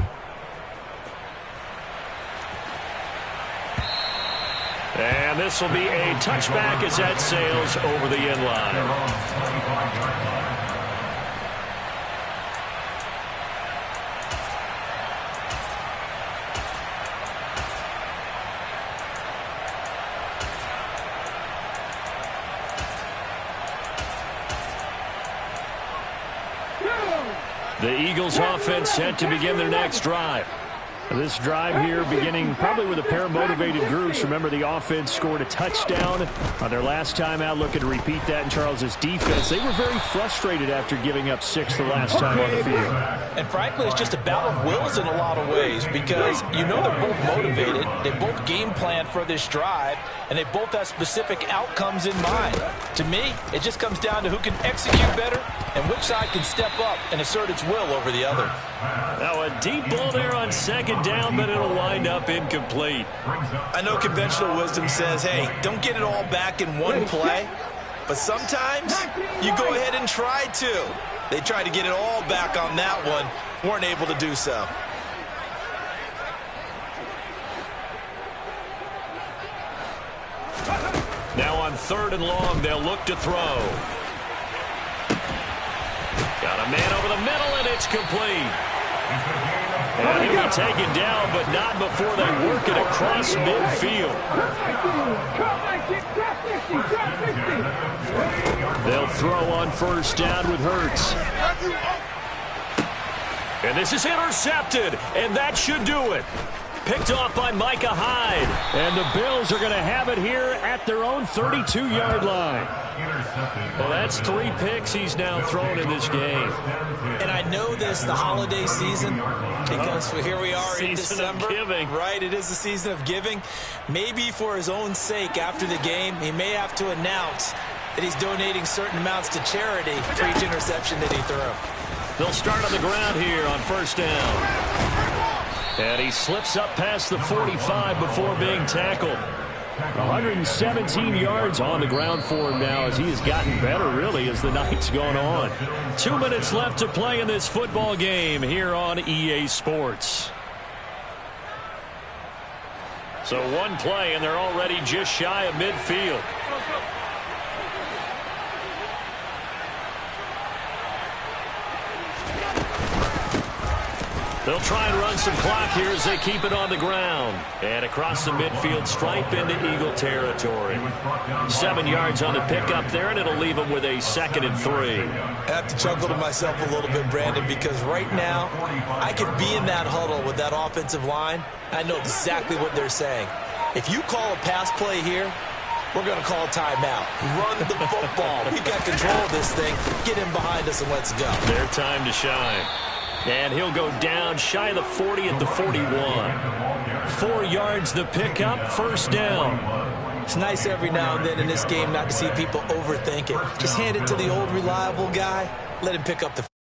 And this will be a touchback as that sails over the end line. The Eagles offense set to begin their next drive. This drive here beginning probably with a pair of motivated groups. Remember, the offense scored a touchdown on their last time out, looking to repeat that in Charles's defense. They were very frustrated after giving up 6 the last time on the field. And frankly, it's just a battle of wills in a lot of ways because you know they're both motivated. They both game plan for this drive, and they both have specific outcomes in mind. To me, it just comes down to who can execute better and which side can step up and assert its will over the other. Now a deep ball there on second down, but it'll wind up incomplete. I know conventional wisdom says, hey, don't get it all back in one play. But sometimes you go ahead and try to. They tried to get it all back on that one. Weren't able to do so. Now on 3rd and long, they'll look to throw. Got a man over the middle, and it's complete. And he'll be taken down, but not before they work it across midfield. They'll throw on first down with Hurts. And this is intercepted, and that should do it. Picked off by Micah Hyde. And the Bills are going to have it here at their own 32-yard line. Well, that's 3 picks he's now thrown in this game. And I know this, the holiday season, because here we are in December. Of giving. Right, it is the season of giving. Maybe for his own sake after the game, he may have to announce that he's donating certain amounts to charity for each interception that he threw. They'll start on the ground here on first down. And he slips up past the 45 before being tackled. 117 yards on the ground for him now as he has gotten better, really, as the night's gone on. 2 minutes left to play in this football game here on EA Sports. So one play, and they're already just shy of midfield. They'll try and run some clock here as they keep it on the ground. And across the midfield stripe into Eagle territory. 7 yards on the pickup there, and it'll leave them with a 2nd and 3. I have to chuckle to myself a little bit, Brandon, because right now I could be in that huddle with that offensive line. I know exactly what they're saying. If you call a pass play here, we're going to call a timeout. Run the football. We've got control of this thing. Get him behind us and let's go. Their time to shine. And he'll go down shy of the 40 at the 41. 4 yards the pickup, 1st down. It's nice every now and then in this game not to see people overthink it. Just hand it to the old reliable guy. Let him pick up the